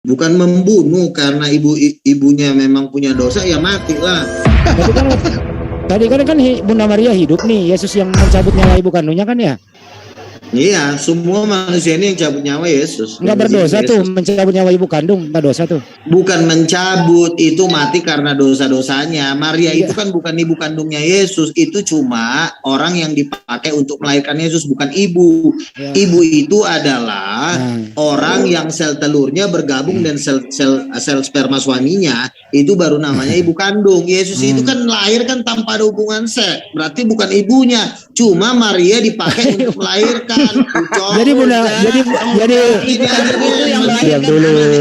bukan membunuh karena ibunya memang punya dosa, ya matilah. Tadi kan Bunda Maria hidup nih, Yesus yang mencabut nyawa ibu kandungnya kan ya? Iya, semua manusia ini yang cabut nyawa Yesus. Enggak berdosa tuh, mencabut nyawa ibu kandung, enggak dosa tuh. Bukan mencabut, itu mati karena dosa-dosanya. Maria itu kan bukan ibu kandungnya Yesus, itu cuma orang yang dipakai untuk melahirkan Yesus, bukan ibu. Ya. Ibu itu adalah orang yang sel telurnya bergabung dan sel sperma suaminya, itu baru namanya ibu kandung. Yesus itu kan lahir kan tanpa ada hubungan seks, berarti bukan ibunya. Cuma Maria dipakai untuk melahirkan. Jadi Bunda, jadi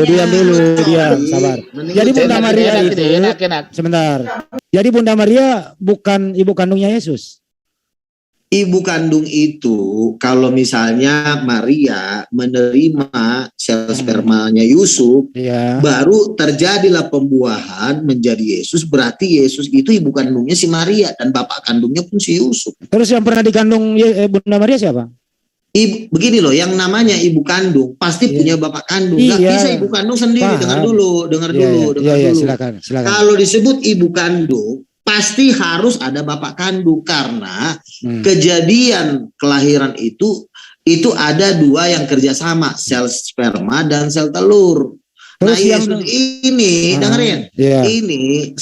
diam dulu, sabar. Jadi Bunda Maria itu, sebentar. Jadi Bunda Maria bukan ibu kandungnya Yesus. Ibu kandung itu kalau misalnya Maria menerima sel spermanya Yusuf, baru terjadilah pembuahan menjadi Yesus, berarti Yesus itu ibu kandungnya si Maria dan bapak kandungnya pun si Yusuf. Terus yang pernah dikandung Bunda Maria siapa? Begini loh, yang namanya ibu kandung pasti punya bapak kandung. Gak bisa ibu kandung sendiri. Dengar dulu. Silakan. Kalau disebut ibu kandung pasti harus ada bapak kandung, karena kejadian kelahiran itu ada dua yang kerjasama, sel sperma dan sel telur. Terus nah Yesus ini dengerin, ini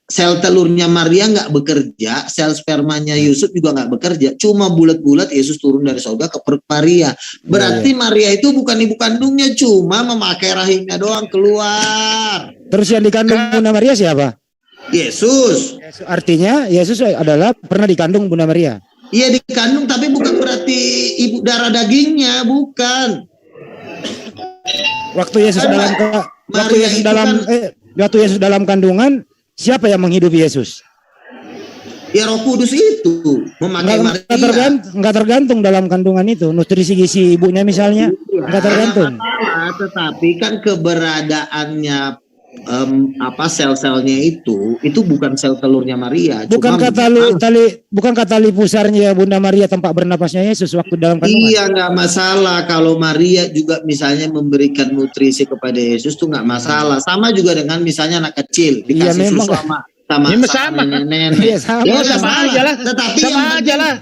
sel telurnya Maria nggak bekerja, sel spermanya Yusuf juga nggak bekerja, cuma bulat-bulat Yesus turun dari surga ke perut Maria. Berarti Maria itu bukan ibu kandungnya, cuma memakai rahimnya doang keluar. Terus yang dikandung Bunda Maria siapa? Yesus. Artinya Yesus adalah pernah dikandung Bunda Maria. Iya dikandung, tapi bukan berarti ibu darah dagingnya, bukan. Waktu Yesus dalam kandungan, siapa yang menghidupi Yesus? Ya Roh Kudus itu memakai Maria. Enggak tergantung dalam kandungan itu, nutrisi gizi ibunya misalnya, enggak tergantung. Tetapi kan keberadaannya sel-selnya itu bukan sel telurnya Maria. Bukan tali pusarnya Bunda Maria tempat bernapasnya Yesus waktu dalam kandungan. Iya, nggak masalah kalau Maria juga misalnya memberikan nutrisi kepada Yesus tuh nggak masalah. Sama juga dengan misalnya anak kecil dikasih susu sama nenek. Sama aja lah. Tetapi sama aja lah.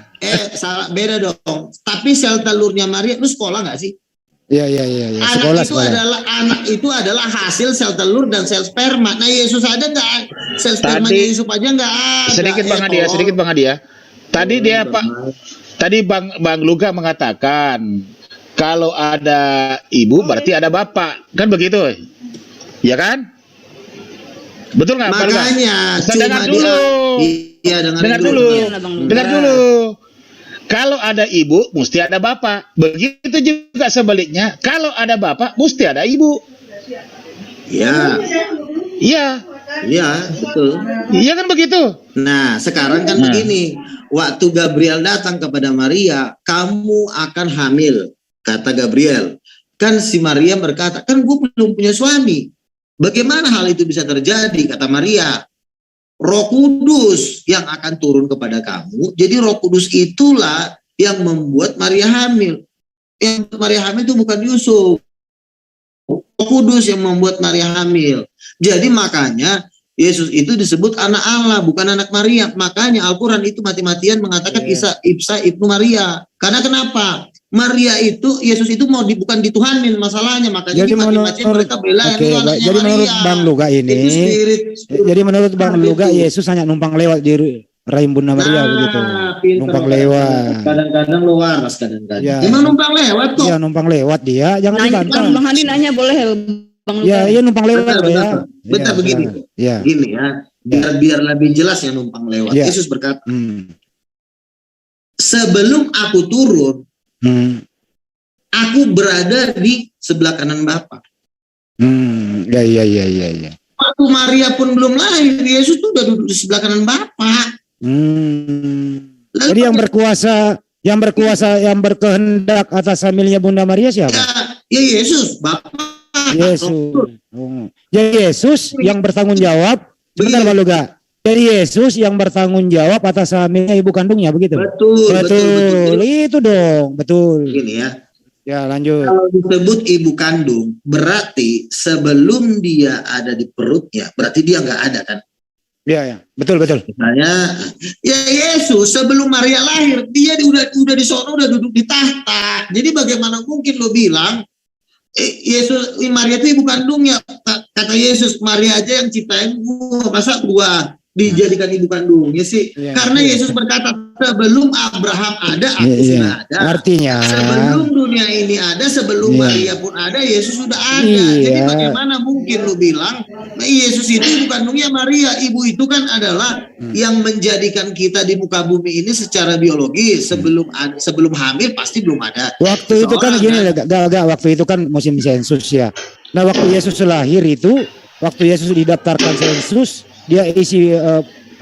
Salah, beda dong. Tapi sel telurnya Maria, lu sekolah nggak sih? Iya. Anak itu adalah hasil sel telur dan sel sperma. Nah Yesus aja nggak, sel spermanya Yesus aja nggak ada. Sedikit Bang Adia. Tadi Bang Luga mengatakan kalau ada ibu berarti ada bapak, kan begitu? Ya kan? Betul nggak? Makanya dengar dulu. Kalau ada ibu, mesti ada bapak. Begitu juga sebaliknya. Kalau ada bapak, mesti ada ibu. Iya, betul. Iya kan begitu. Nah, sekarang kan begini. Waktu Gabriel datang kepada Maria, kamu akan hamil, kata Gabriel. Kan si Maria berkata, kan gue belum punya suami. Bagaimana hal itu bisa terjadi, kata Maria? Roh Kudus yang akan turun kepada kamu. Jadi Roh Kudus itulah yang membuat Maria hamil. Yang Maria hamil itu bukan Yusuf. Roh Kudus yang membuat Maria hamil. Jadi makanya Yesus itu disebut anak Allah, bukan anak Maria. Makanya Al-Quran itu mati-matian mengatakan Isa ibnu Maria. Karena kenapa? Maria itu, Yesus itu bukan dituhanin masalahnya, makanya mati-matian mereka bela yang anaknya jadi Maria. Menurut Bang Luga ini, jadi menurut Bang Luga Yesus hanya numpang lewat di rahim Bunda Maria begitu. Numpang lewat. Kadang-kadang luar, kadang-kadang. Ya. Emang numpang lewat kok. Iya numpang lewat dia, jangan dibantah. Bang Handi nanya boleh Bang Luga. Iya numpang lewat ya. Betul begini. Ya. Gini ya. Biar lebih jelas ya numpang lewat. Ya. Yesus berkata, sebelum aku turun, aku berada di sebelah kanan Bapa. Iya. Waktu Maria pun belum lahir, Yesus tuh udah duduk di sebelah kanan Bapa. Jadi yang berkehendak atas hamilnya Bunda Maria siapa? Ya Yesus, Bapa. Yesus yang bertanggung jawab. Sebentar Pak Luga. Jadi Yesus yang bertanggung jawab atas hamilnya ibu kandungnya begitu. Betul. Itu dong, betul. Gini ya. Ya, lanjut. Kalau disebut ibu kandung, berarti sebelum dia ada di perutnya, berarti dia nggak ada kan? Ya, betul. Misalnya, ya Yesus sebelum Maria lahir, dia udah di sono, udah duduk di tahta. Jadi bagaimana mungkin lo bilang, Yesus, Maria itu ibu kandungnya? Kata Yesus, Maria aja yang ciptain gua, masa gua dijadikan ibu kandungnya sih? Karena Yesus berkata, sebelum Abraham ada, aku sudah ada. Artinya, sebelum dunia ini ada, sebelum Maria pun ada, Yesus sudah ada. Jadi bagaimana mungkin lu bilang, Yesus itu ibu kandungnya Maria? Ibu itu kan adalah yang menjadikan kita di muka bumi ini secara biologis. Sebelum hamil pasti belum ada. Waktu itu kan gini, waktu itu kan musim sensus ya. Nah, waktu Yesus lahir itu, waktu Yesus didaftarkan sensus, dia isi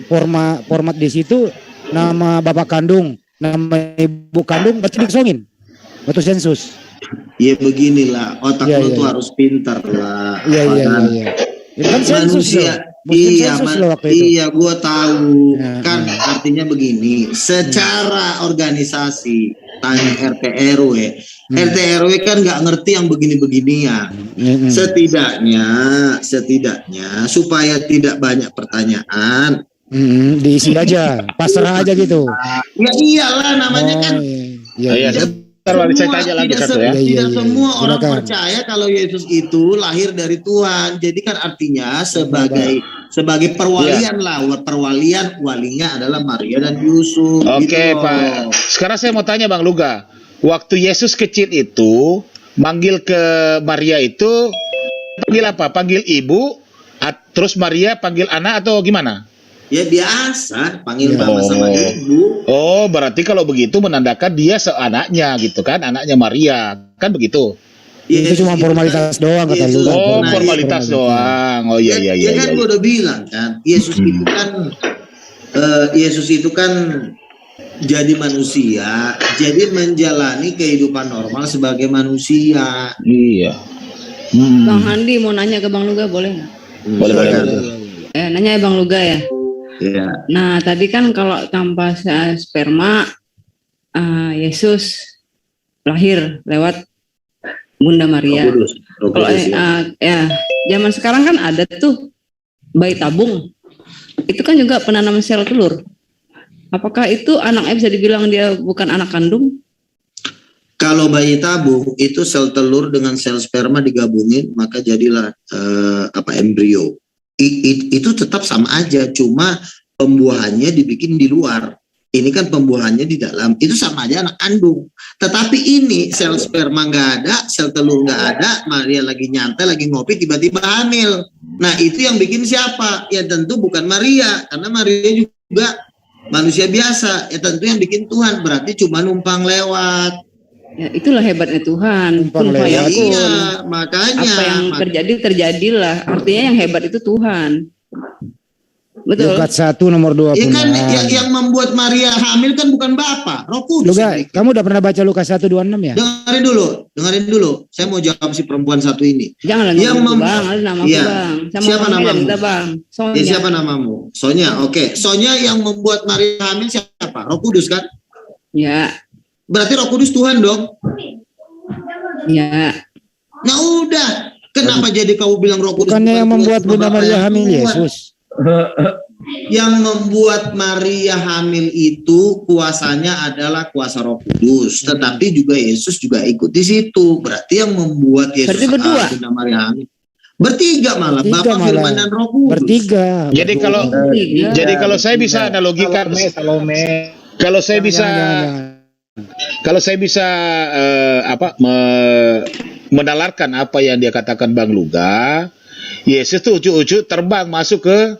format di situ, nama bapak kandung, nama ibu kandung, berarti dikosongin waktu sensus. Ya beginilah, otak lu tuh harus pintar lah. Iya. Itu kan sensus manusia. Iya, gue tahu. Kan artinya begini, secara organisasi, tanya RT RW. RT RW kan nggak ngerti yang begini-beginian. Setidaknya supaya tidak banyak pertanyaan, diisi aja, pasrah aja gitu. Ya iyalah, namanya kan. Tidak semua orang percaya kalau Yesus itu lahir dari Tuhan. Jadi kan artinya sebagai perwalian lah, perwalian walinya adalah Maria dan Yusuf. Oke, Pak. Sekarang saya mau tanya Bang Luga. Waktu Yesus kecil itu manggil ke Maria itu panggil apa? Panggil ibu, terus Maria panggil anak atau gimana? Ya biasa, panggil mama sama ibu. Oh, berarti kalau begitu menandakan dia seanaknya gitu kan, anaknya Maria, kan begitu? Itu cuma formalitas doang kata lu. Oh, formalitas doang. Oh iya. Ya kan gue udah bilang kan, Yesus itu kan jadi manusia, jadi menjalani kehidupan normal sebagai manusia. Iya. Bang Handi mau nanya ke Bang Luga, boleh nggak? Boleh. Nanya ya Bang Luga ya. Iya. Nah tadi kan kalau tanpa sperma Yesus lahir lewat Bunda Maria. Kalau zaman sekarang kan ada tuh bayi tabung, itu kan juga penanam sel telur. Apakah itu anaknya bisa dibilang dia bukan anak kandung? Kalau bayi tabung itu sel telur dengan sel sperma digabungin, maka jadilah embrio. Itu tetap sama aja, cuma pembuahannya dibikin di luar. Ini kan pembuahannya di dalam, itu sama aja anak kandung. Tetapi ini sel sperma nggak ada, sel telur nggak ada, Maria lagi nyantai, lagi ngopi, tiba-tiba hamil. Nah itu yang bikin siapa? Ya tentu bukan Maria, karena Maria juga manusia biasa. Ya tentu yang bikin Tuhan, berarti cuma numpang lewat. Ya itulah hebatnya Tuhan. Iya, makanya apa yang terjadilah. Artinya yang hebat itu Tuhan. Betul. Lukas 1 nomor 20. Ya kan yang membuat Maria hamil kan bukan Bapa, Roh Kudus. Kamu udah pernah baca Lukas 1:26 ya? Dengerin dulu. Saya mau jawab si perempuan satu ini. Jangan Bang, namaku Bang. Siapa namamu? Bang. Sonya. Siapa namamu? Sonya. Oke. Sonya yang membuat Maria hamil siapa? Roh Kudus kan? Ya. Berarti Roh Kudus Tuhan dong? Ya. Nah udah, kenapa jadi kau bilang Roh Kudus? Bukannya yang membuat Bunda Maria hamil Yesus? Yang membuat Maria hamil itu kuasanya adalah kuasa Roh Kudus, tetapi juga Yesus juga ikut di situ. Berarti yang membuat Yesus berdua. Bunda Maria hamil bertiga malah, Bapa, Firman dan Roh Kudus. Bertiga. Jadi kalau saya bisa analogikan, kalau saya bisa menalarkan apa yang dia katakan Bang Luga, Yesus tuh ujuk-ujuk terbang masuk ke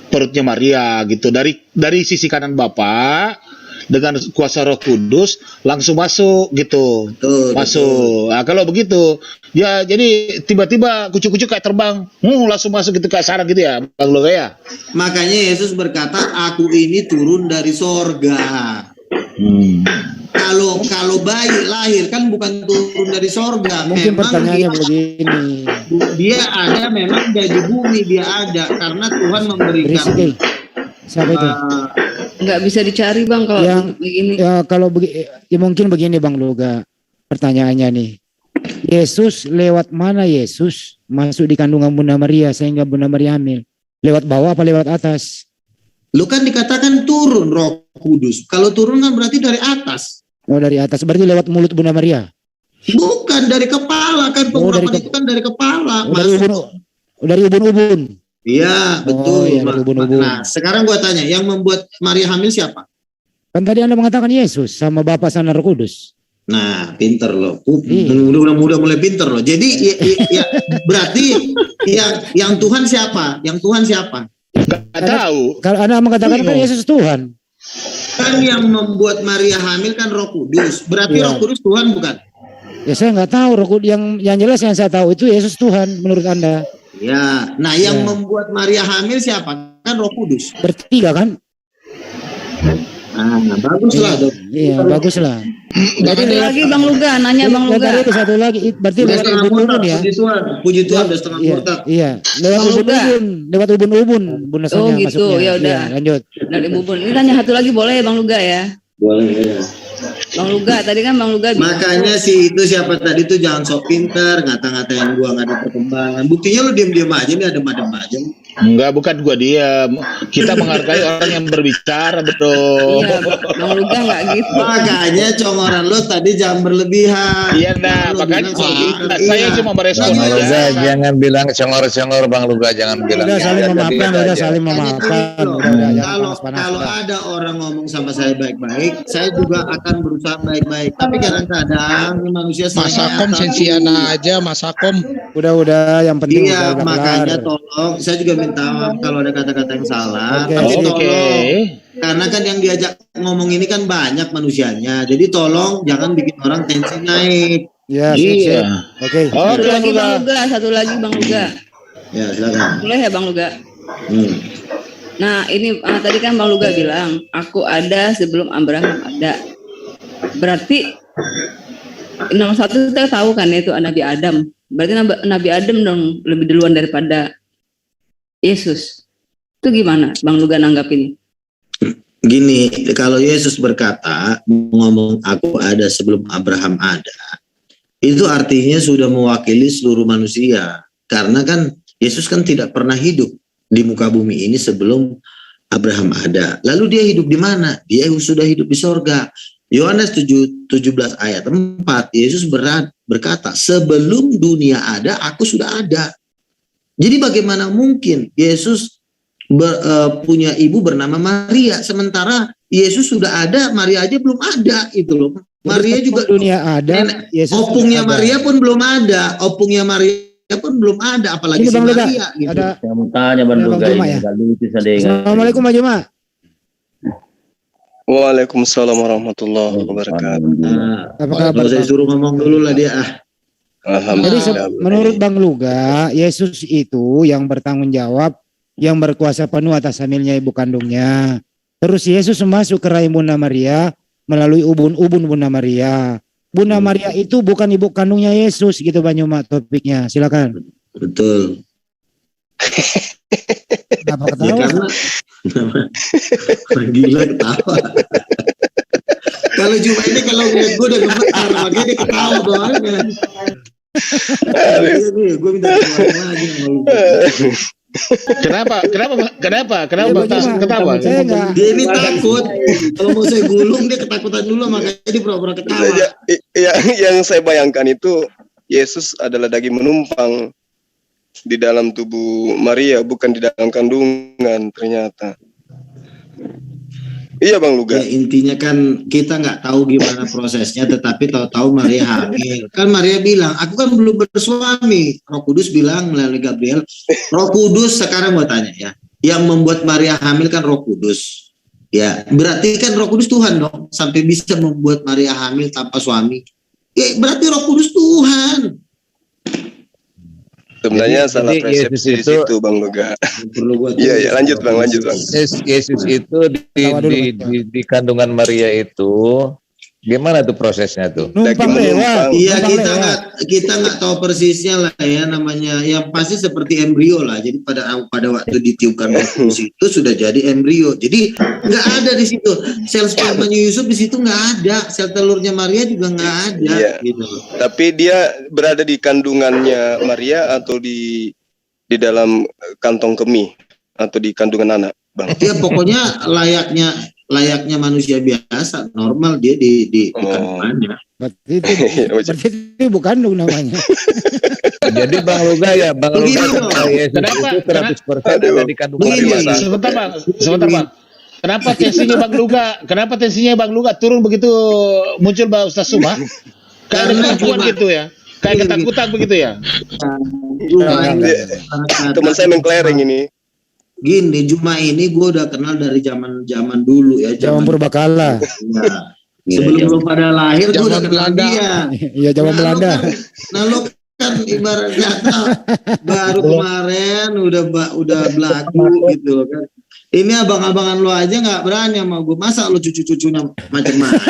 perutnya Maria gitu, dari sisi kanan Bapa dengan kuasa Roh Kudus langsung masuk gitu. Betul. Nah, kalau begitu ya jadi tiba-tiba kucuk-kucuk kayak terbang langsung masuk gitu kayak sarang gitu ya Bang Luga ya. Makanya Yesus berkata, aku ini turun dari sorga. Kalau bayi lahir kan bukan turun dari sorga. Mungkin pertanyaannya begini. Dia ada memang dari bumi, dia ada karena Tuhan memberikan. Siapa itu? Nggak bisa dicari Bang kalau begini. Ya kalau ya mungkin begini Bang Luga. pertanyaannya nih. Yesus lewat mana Yesus masuk di kandungan Bunda Maria sehingga Bunda Maria hamil? Lewat bawah apa lewat atas? Lu kan dikatakan turun Roh Kudus. Kalau turun kan berarti dari atas. Oh, dari atas, berarti lewat mulut Bunda Maria. Bukan dari kepala kan, pengurapan itu kan dari kepala. Dari ubun-ubun. Iya, betul. Iya, dari ubun-ubun. Nah, sekarang gua tanya, yang membuat Maria hamil siapa? Kan tadi Anda mengatakan Yesus sama Bapa Sana Roh Kudus. Nah, pinter loh. Iya. Udah mulai pinter loh. Jadi ya, berarti yang Tuhan siapa? Yang Tuhan siapa? Nggak tahu. Kalau Anda mengatakan kan Yesus Tuhan. Kan yang membuat Maria hamil kan Roh Kudus. Berarti Iya. Roh Kudus Tuhan bukan? Ya saya nggak tahu Roh Kudus, yang jelas yang saya tahu itu Yesus Tuhan menurut Anda. Ya. Nah, yang Ya. membuat Maria hamil siapa? Kan Roh Kudus. Bertiga kan? Nah, baguslah dong. Iya, baguslah. Satu lagi Bang Luga, nanya Bang Luga. Tadi itu satu lagi, berarti Udah lewat setengah ubun-ubun murtad, ya. puji Tuhan udah setengah Iya, murtad. iya. Lewat Bang Luga. ubun-ubun, lewat ubun-ubun Bunda Oh, Sonia gitu, masuknya. ya udah. Iya, lanjut. Dari Bubun. Ini tanya satu lagi boleh Bang Luga ya? Boleh ya. Bang Luga, tadi kan Bang Luga bilang, Makanya sih itu siapa tadi tuh jangan sok pinter, ngata-ngatain gua nggak ada perkembangan. Buktinya lu diam-diam aja nih, adem-adem aja. Enggak, bukan gua diam. Kita menghargai orang yang berbicara, betul. iya, Bang Luga nggak gitu. Makanya congoran lu tadi jangan berlebihan. Iya, nah, Lu makanya bilang sok pinter, saya iya. cuma merespon Bang Bang Luga, Luga aja. jangan bilang congor-congor, Bang Luga jangan bilang. Udah saling Ya, memaafkan, biasa udah aja. saling Makanya memaafkan. gitu loh. Udah, jangan Kalau panas-panas. ada orang ngomong sama saya baik-baik, saya juga akan berusaha baik-baik. Tapi kadang-kadang ini manusia Masakom sensiana aja, Masakom. Udah, yang penting Iya, udah makanya kelar. tolong. Saya juga minta maaf kalau ada kata-kata yang salah. Oke. Tapi Oke. tolong, karena kan yang diajak ngomong ini kan banyak manusianya. Jadi tolong jangan bikin orang tensi naik. Ya, Iya. sip. Oke. Oke, Satu lagi Bang Bang Luga. Luga, satu lagi Bang Luga. Ya, silakan. Boleh ya Bang Luga? Hmm. Nah ini tadi kan Bang Luga bilang, aku ada sebelum Abraham ada. Berarti nomor satu kita tahu kan itu Nabi Adam. Berarti Nabi Adam dong lebih duluan daripada Yesus. Itu gimana Bang Luga nanggapin? Gini, kalau Yesus berkata, ngomong aku ada sebelum Abraham ada, itu artinya sudah mewakili seluruh manusia. Karena kan Yesus kan tidak pernah hidup di muka bumi ini sebelum Abraham ada. Lalu dia hidup di mana? Dia sudah hidup di sorga. Yohanes 17 ayat 4, Yesus berkata, sebelum dunia ada, aku sudah ada. Jadi bagaimana mungkin Yesus punya ibu bernama Maria, sementara Yesus sudah ada, Maria aja belum ada, itu loh. Maria juga dunia ada, Yesus opungnya ada. Maria pun belum ada, opungnya Maria pun belum ada, apalagi Ini si Bang Luga, Maria gitu. ada Saya mau tanya Bang Ya, Bang Luga Juma ini ya. nggak lucu saya ingat. Assalamualaikum Pak Juma. Waalaikumsalam warahmatullahi wabarakatuh. Nah, Apa kalau kabar saya Bang? suruh ngomong dulu lah dia. Jadi Alhamdulillah. menurut Bang Luga, Yesus itu yang bertanggung jawab, yang berkuasa penuh atas hamilnya ibu kandungnya. Terus Yesus masuk ke rahim Bunda Maria melalui ubun-ubun Bunda Maria. Bunda Maria itu bukan ibu kandungnya Yesus gitu Bang Juma topiknya. Silakan. Betul. Kenapa Ya ketawa? karena gila ketawa. Kalau Juma ini kalau ngeliat gue udah gemetar, makanya dia ketawa doangnya. Gue minta keluarin lagi sama lu. Kenapa? Ya, Bang Juma, Ketawa. Saya enggak. Dia ini takut. Kalau mau saya gulung dia ketakutan dulu, makanya dia pura-pura ketawa. Yang saya bayangkan itu Yesus adalah daging menumpang di dalam tubuh Maria, bukan di dalam kandungan ternyata. Iya Bang Luga. Ya, intinya kan kita nggak tahu gimana prosesnya, tetapi tahu-tahu Maria hamil. Kan Maria bilang, aku kan belum bersuami. Roh Kudus bilang melalui Gabriel, Roh Kudus sekarang mau tanya ya, yang membuat Maria hamil kan Roh Kudus. Ya, berarti kan Roh Kudus Tuhan dong, sampai bisa membuat Maria hamil tanpa suami. Ya, berarti Roh Kudus Tuhan. Sebenarnya Jadi salah Yesus persepsi di itu- situ Bang Luga. Perlu gua Iya, lanjut Yesus itu di kandungan Maria itu Gimana tuh prosesnya tuh? Numpang lewat. Iya, numpang kita nggak tahu persisnya lah ya, namanya yang pasti seperti embrio lah. Jadi pada waktu ditiupkan Yesus itu sudah jadi embrio. Jadi nggak ada di situ sel spermanya Yusuf, di situ nggak ada, sel telurnya Maria juga nggak ada. Iya. Gitu. Tapi dia berada di kandungannya Maria atau di dalam kantong kemih atau di kandungan anak, Bang? Ya pokoknya layaknya manusia biasa, normal dia di kandungannya. Berarti itu bukan kandung namanya. Jadi Bang Luga ya, Bang Begini Luga dong. kata Yesus Kenapa? itu 100% ada di kandungan Begini. Maria. Sebentar bang. Kenapa tensinya Bang Luga turun begitu muncul Bang Ustaz Suma? Kayak ada Karena ketakutan cuma- gitu ya? Kayak ketakutan begitu ya? Teman saya mengklereng ini. Gini, Juma ini gue udah kenal dari zaman dulu ya. Zaman purbakala. Ya. Sebelum lu pada lahir, gue udah Zaman kenal Belanda. dia. Iya, zaman Belanda. Lo kan ibarat kata baru kemarin udah belagu gitu kan. Ini abang-abangan lo aja nggak berani sama gue, masa lo cucu-cucunya macam-macam.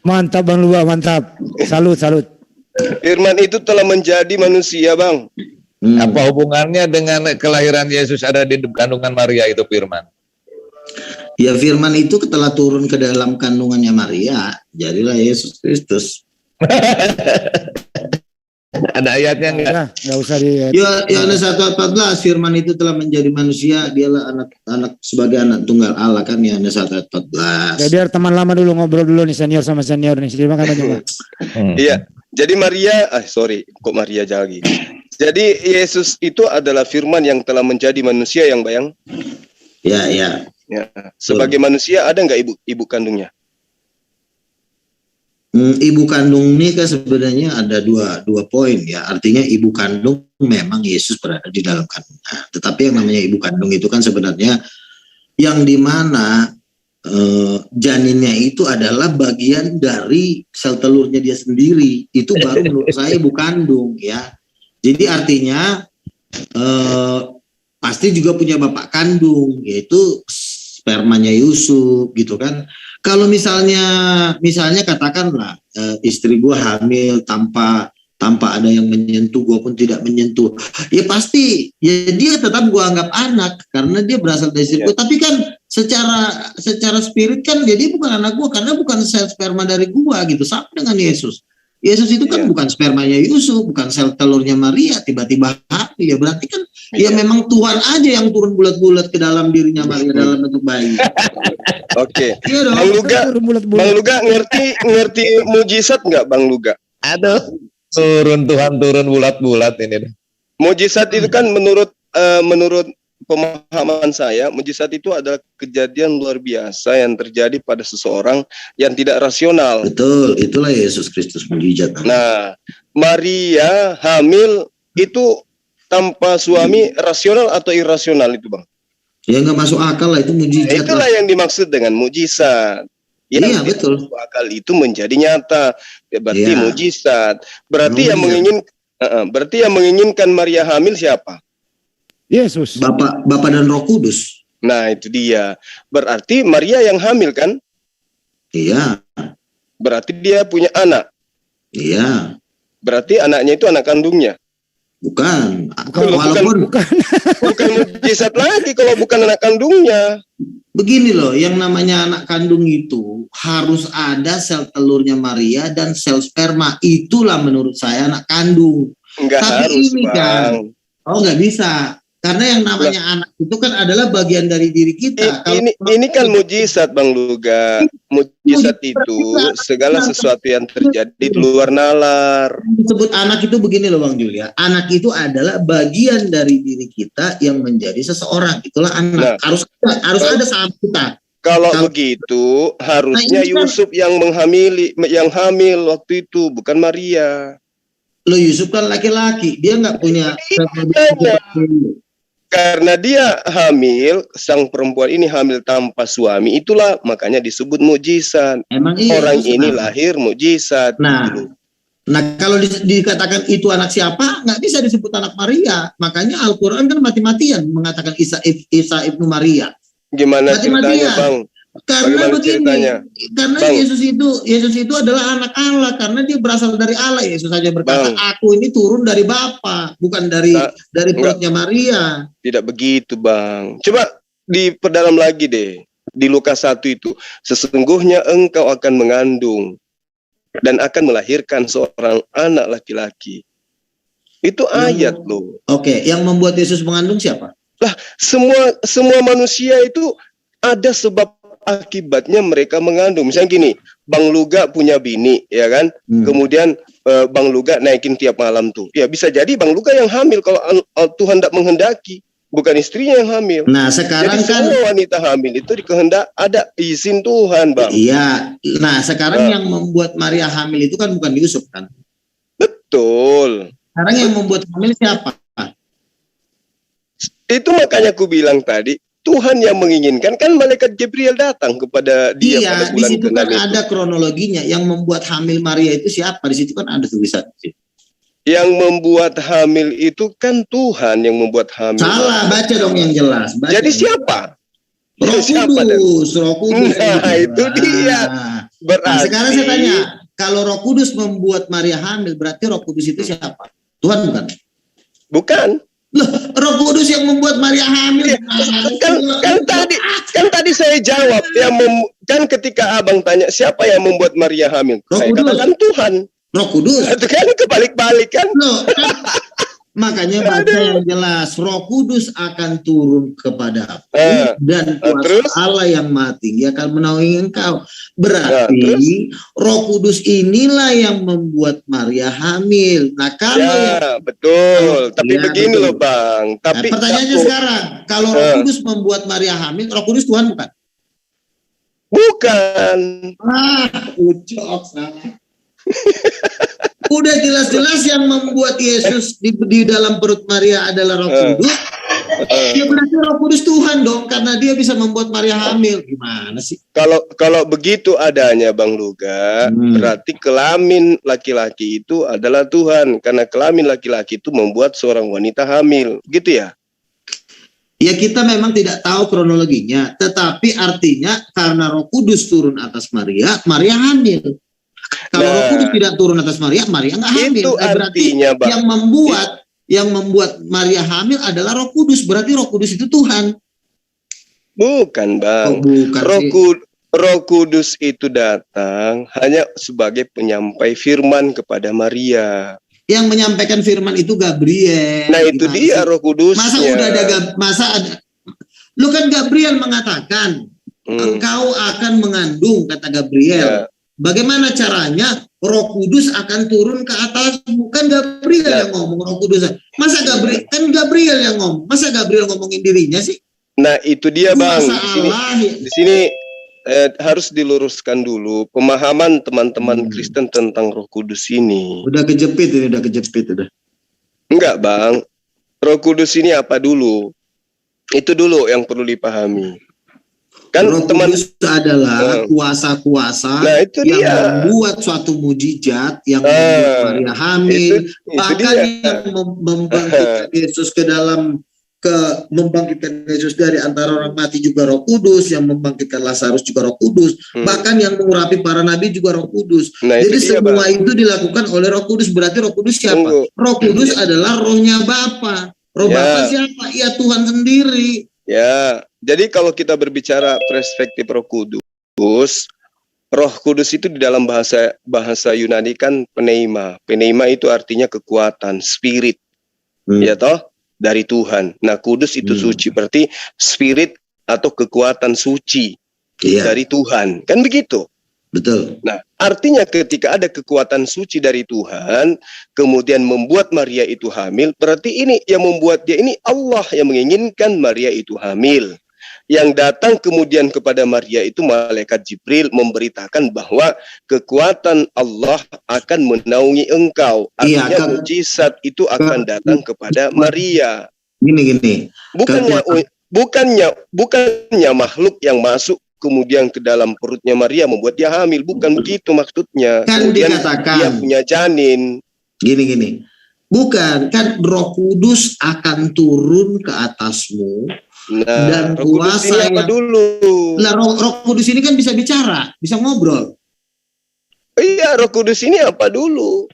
Mantap Bang Luba, mantap. Salut. Firman itu telah menjadi manusia, Bang. Apa hubungannya dengan kelahiran Yesus ada di kandungan Maria itu Firman? Ya Firman itu telah turun ke dalam kandungannya Maria, jadilah Yesus Kristus. Ada ayatnya enggak? Nggak usah di. Yohanes 1:14, Firman itu telah menjadi manusia, dialah anak sebagai anak tunggal Allah, kan Yohanes 1:14. Ya, biar teman lama dulu ngobrol dulu nih, senior sama senior nih. Terima kasih Pak. Iya. Jadi Maria, kok Maria lagi. Jadi Yesus itu adalah Firman yang telah menjadi manusia yang bayang. Ya. Ya. Sebagai manusia ada nggak ibu kandungnya? Ibu kandung ini kan sebenarnya ada dua poin ya. Artinya ibu kandung memang Yesus berada di dalam kandungan. Tetapi yang namanya ibu kandung itu kan sebenarnya yang dimana janinnya itu adalah bagian dari sel telurnya dia sendiri. Itu baru menurut saya ibu kandung ya. Jadi artinya pasti juga punya bapak kandung, yaitu spermanya Yusuf gitu kan. Kalau misalnya katakanlah istri gue hamil tanpa ada yang menyentuh, gue pun tidak menyentuh, ya pasti ya dia tetap gue anggap anak karena dia berasal dari istri gue. Tapi kan secara spirit kan dia bukan anak gue karena bukan sel sperma dari gue gitu. Sama dengan Yesus. Yesus itu kan bukan spermanya Yusuf, bukan sel telurnya Maria, tiba-tiba hamil, ya berarti kan ya memang Tuhan aja yang turun bulat-bulat ke dalam dirinya Maria dalam bentuk bayi. Oke. Iya dong. Bang Luga ngerti mujizat nggak, Bang Luga? Aduh, Tuhan turun bulat-bulat ini. Mujizat itu kan menurut pemahaman saya, mujizat itu adalah kejadian luar biasa yang terjadi pada seseorang yang tidak rasional. Betul, itulah Yesus Kristus mujizat. Nah, Maria hamil itu tanpa suami, rasional atau irasional itu, Bang? Ya nggak masuk akal lah, itu mujizat. Itulah yang dimaksud dengan mujizat. Iya, betul. Masuk akal itu menjadi nyata. Ya, berarti Iya. mujizat. Berarti Mujizat. yang menginginkan Maria hamil siapa? Yesus. Bapa dan Roh Kudus. Nah, itu dia. Berarti Maria yang hamil kan? Iya, Berarti dia punya anak. iya. Berarti anaknya itu anak kandungnya. Bukan. Bukan mujizat lagi kalau bukan anak kandungnya. Begini loh, yang namanya anak kandung itu harus ada sel telurnya Maria dan sel sperma. Itulah menurut saya anak kandung. Enggak Tapi harus, ini Bang. kan, nggak bisa. Karena yang namanya anak itu kan adalah bagian dari diri kita. Ini kan mujizat, Bang Luga. Mujizat itu segala sesuatu yang terjadi di luar nalar. Disebut anak itu begini loh Bang Julia. Anak itu adalah bagian dari diri kita yang menjadi seseorang. Itulah anak. Nah, harus ada sama kita. Kalau begitu harusnya ini kan- Yusuf yang hamil waktu itu, bukan Maria. Lo Yusuf kan laki-laki, dia nggak punya. Karena dia hamil, sang perempuan ini hamil tanpa suami, itulah makanya disebut mujizat. Emang iya. Orang itu ini senang. lahir mujizat. Nah, gitu. kalau dikatakan itu anak siapa, nggak bisa disebut anak Maria. Makanya Al-Quran kan mati-matian mengatakan Isa ibnu Maria. Gimana Mati-matian. ceritanya, Bang? Karena Bagaimana begini, ceritanya? karena Bang. Yesus itu adalah anak Allah, karena dia berasal dari Allah. Yesus saja berkata, Bang. aku ini turun dari Bapa, bukan dari Enggak. perutnya Maria. Tidak begitu, Bang. Coba diperdalam lagi deh. Di Lukas 1 itu, sesungguhnya engkau akan mengandung dan akan melahirkan seorang anak laki-laki. Itu ayat loh. Oke, yang membuat Yesus mengandung siapa? Lah, semua manusia itu ada sebab akibatnya mereka mengandung. Misalnya gini, Bang Luga punya bini, ya kan? Kemudian Bang Luga naikin tiap malam tuh. Ya bisa jadi Bang Luga yang hamil kalau Tuhan tidak menghendaki. Bukan istrinya yang hamil. Nah, sekarang jadi kan semua wanita hamil itu dikehendak ada izin Tuhan, Bang. Iya. Nah, sekarang yang membuat Maria hamil itu kan bukan Yusuf kan? Betul. Sekarang yang membuat hamil siapa? Itu makanya aku bilang tadi, Tuhan yang menginginkan, kan malaikat Gabriel datang kepada dia pada Iya, di bulan situ kan ke-6 itu. ada kronologinya. Yang membuat hamil Maria itu siapa? Di situ kan ada tulisan. Yang membuat hamil itu kan Tuhan yang membuat hamil. Salah, baca dong yang jelas. Baca. Jadi siapa? Roh Kudus, Roh Kudus. Nah, itu dia. Berarti, Nah, sekarang saya tanya, kalau Roh Kudus membuat Maria hamil, berarti Roh Kudus itu siapa? Tuhan bukan? Bukan. Loh, Roh Kudus yang membuat Maria hamil. Kan tadi saya jawab kan ketika abang tanya siapa yang membuat Maria hamil, Roh saya Kudus. katakan Tuhan. Roh Kudus. Itu kan kebalik-balik kan? Loh, kan, makanya baca yang jelas. Roh Kudus akan turun kepada aku dan kuasa Allah yang Maha Tinggi akan menaungi engkau. Berarti Roh Kudus inilah yang membuat Maria hamil. Nah, kalau betul. Tapi begini loh, Bang. Tapi pertanyaannya sekarang, kalau Roh Kudus membuat Maria hamil, Roh Kudus Tuhan bukan? Bukan. Ucok salah. Udah jelas-jelas yang membuat Yesus di dalam perut Maria adalah Roh Kudus. Ya berarti Roh Kudus Tuhan dong, karena dia bisa membuat Maria hamil. Gimana sih? Kalau begitu adanya, Bang Luga, berarti kelamin laki-laki itu adalah Tuhan, karena kelamin laki-laki itu membuat seorang wanita hamil, gitu ya? Ya, kita memang tidak tahu kronologinya, tetapi artinya karena Roh Kudus turun atas Maria, Maria hamil. Kalau Roh Kudus tidak turun atas Maria, Maria nggak hamil. Itu artinya, berarti yang membuat Maria hamil adalah Roh Kudus. Berarti Roh Kudus itu Tuhan. Bukan, Bang. Bukan Roh Kudus itu datang hanya sebagai penyampai firman kepada Maria. Yang menyampaikan firman itu Gabriel. Nah, itu dia Roh Kudusnya. Masa ada lu kan Gabriel mengatakan engkau akan mengandung, kata Gabriel. Bagaimana caranya Roh Kudus akan turun ke atas? Bukan Gabriel yang ngomong Roh Kudus. Masa Gabriel yang ngomong? Masa Gabriel ngomongin dirinya sih? Nah, itu dia, Bang. Di sini harus diluruskan dulu pemahaman teman-teman Kristen tentang Roh Kudus ini. Udah kejepit udah. Enggak, Bang. Roh Kudus ini apa dulu? Itu dulu yang perlu dipahami. Kan Roh Kudus adalah kuasa-kuasa yang membuat suatu mujizat, yang membuat Maria hamil, bahkan yang membangkitkan Yesus membangkitkan Yesus dari antara orang mati juga Roh Kudus, yang membangkitkan Lazarus juga Roh Kudus, bahkan yang mengurapi para nabi juga Roh Kudus. Jadi semua itu dilakukan oleh Roh Kudus. Berarti Roh Kudus siapa? Roh Kudus adalah rohnya Bapa. Roh Bapa siapa? Ya Tuhan sendiri. Ya, jadi kalau kita berbicara perspektif Roh Kudus, Roh Kudus itu di dalam bahasa Yunani kan pneuma. Pneuma itu artinya kekuatan, spirit. Ya toh? Dari Tuhan. Nah, kudus itu suci, berarti spirit atau kekuatan suci dari Tuhan. Kan begitu? Betul. Nah, artinya ketika ada kekuatan suci dari Tuhan, kemudian membuat Maria itu hamil, berarti ini yang membuat dia ini Allah yang menginginkan Maria itu hamil. Yang datang kemudian kepada Maria itu malaikat Jibril memberitakan bahwa kekuatan Allah akan menaungi engkau. Artinya mujizat itu akan datang kepada Maria. Gini. Bukannya makhluk yang masuk kemudian ke dalam perutnya Maria membuat dia hamil, bukan begitu maksudnya. Kan kemudian dikatakan dia punya janin. Gini. Bukan, kan Roh Kudus akan turun ke atasmu Nah, Dan Roh Kudus ini kuasa apa yang- dulu? Lah Roh Kudus ini kan bisa bicara, bisa ngobrol. Iya, Roh Kudus ini apa dulu?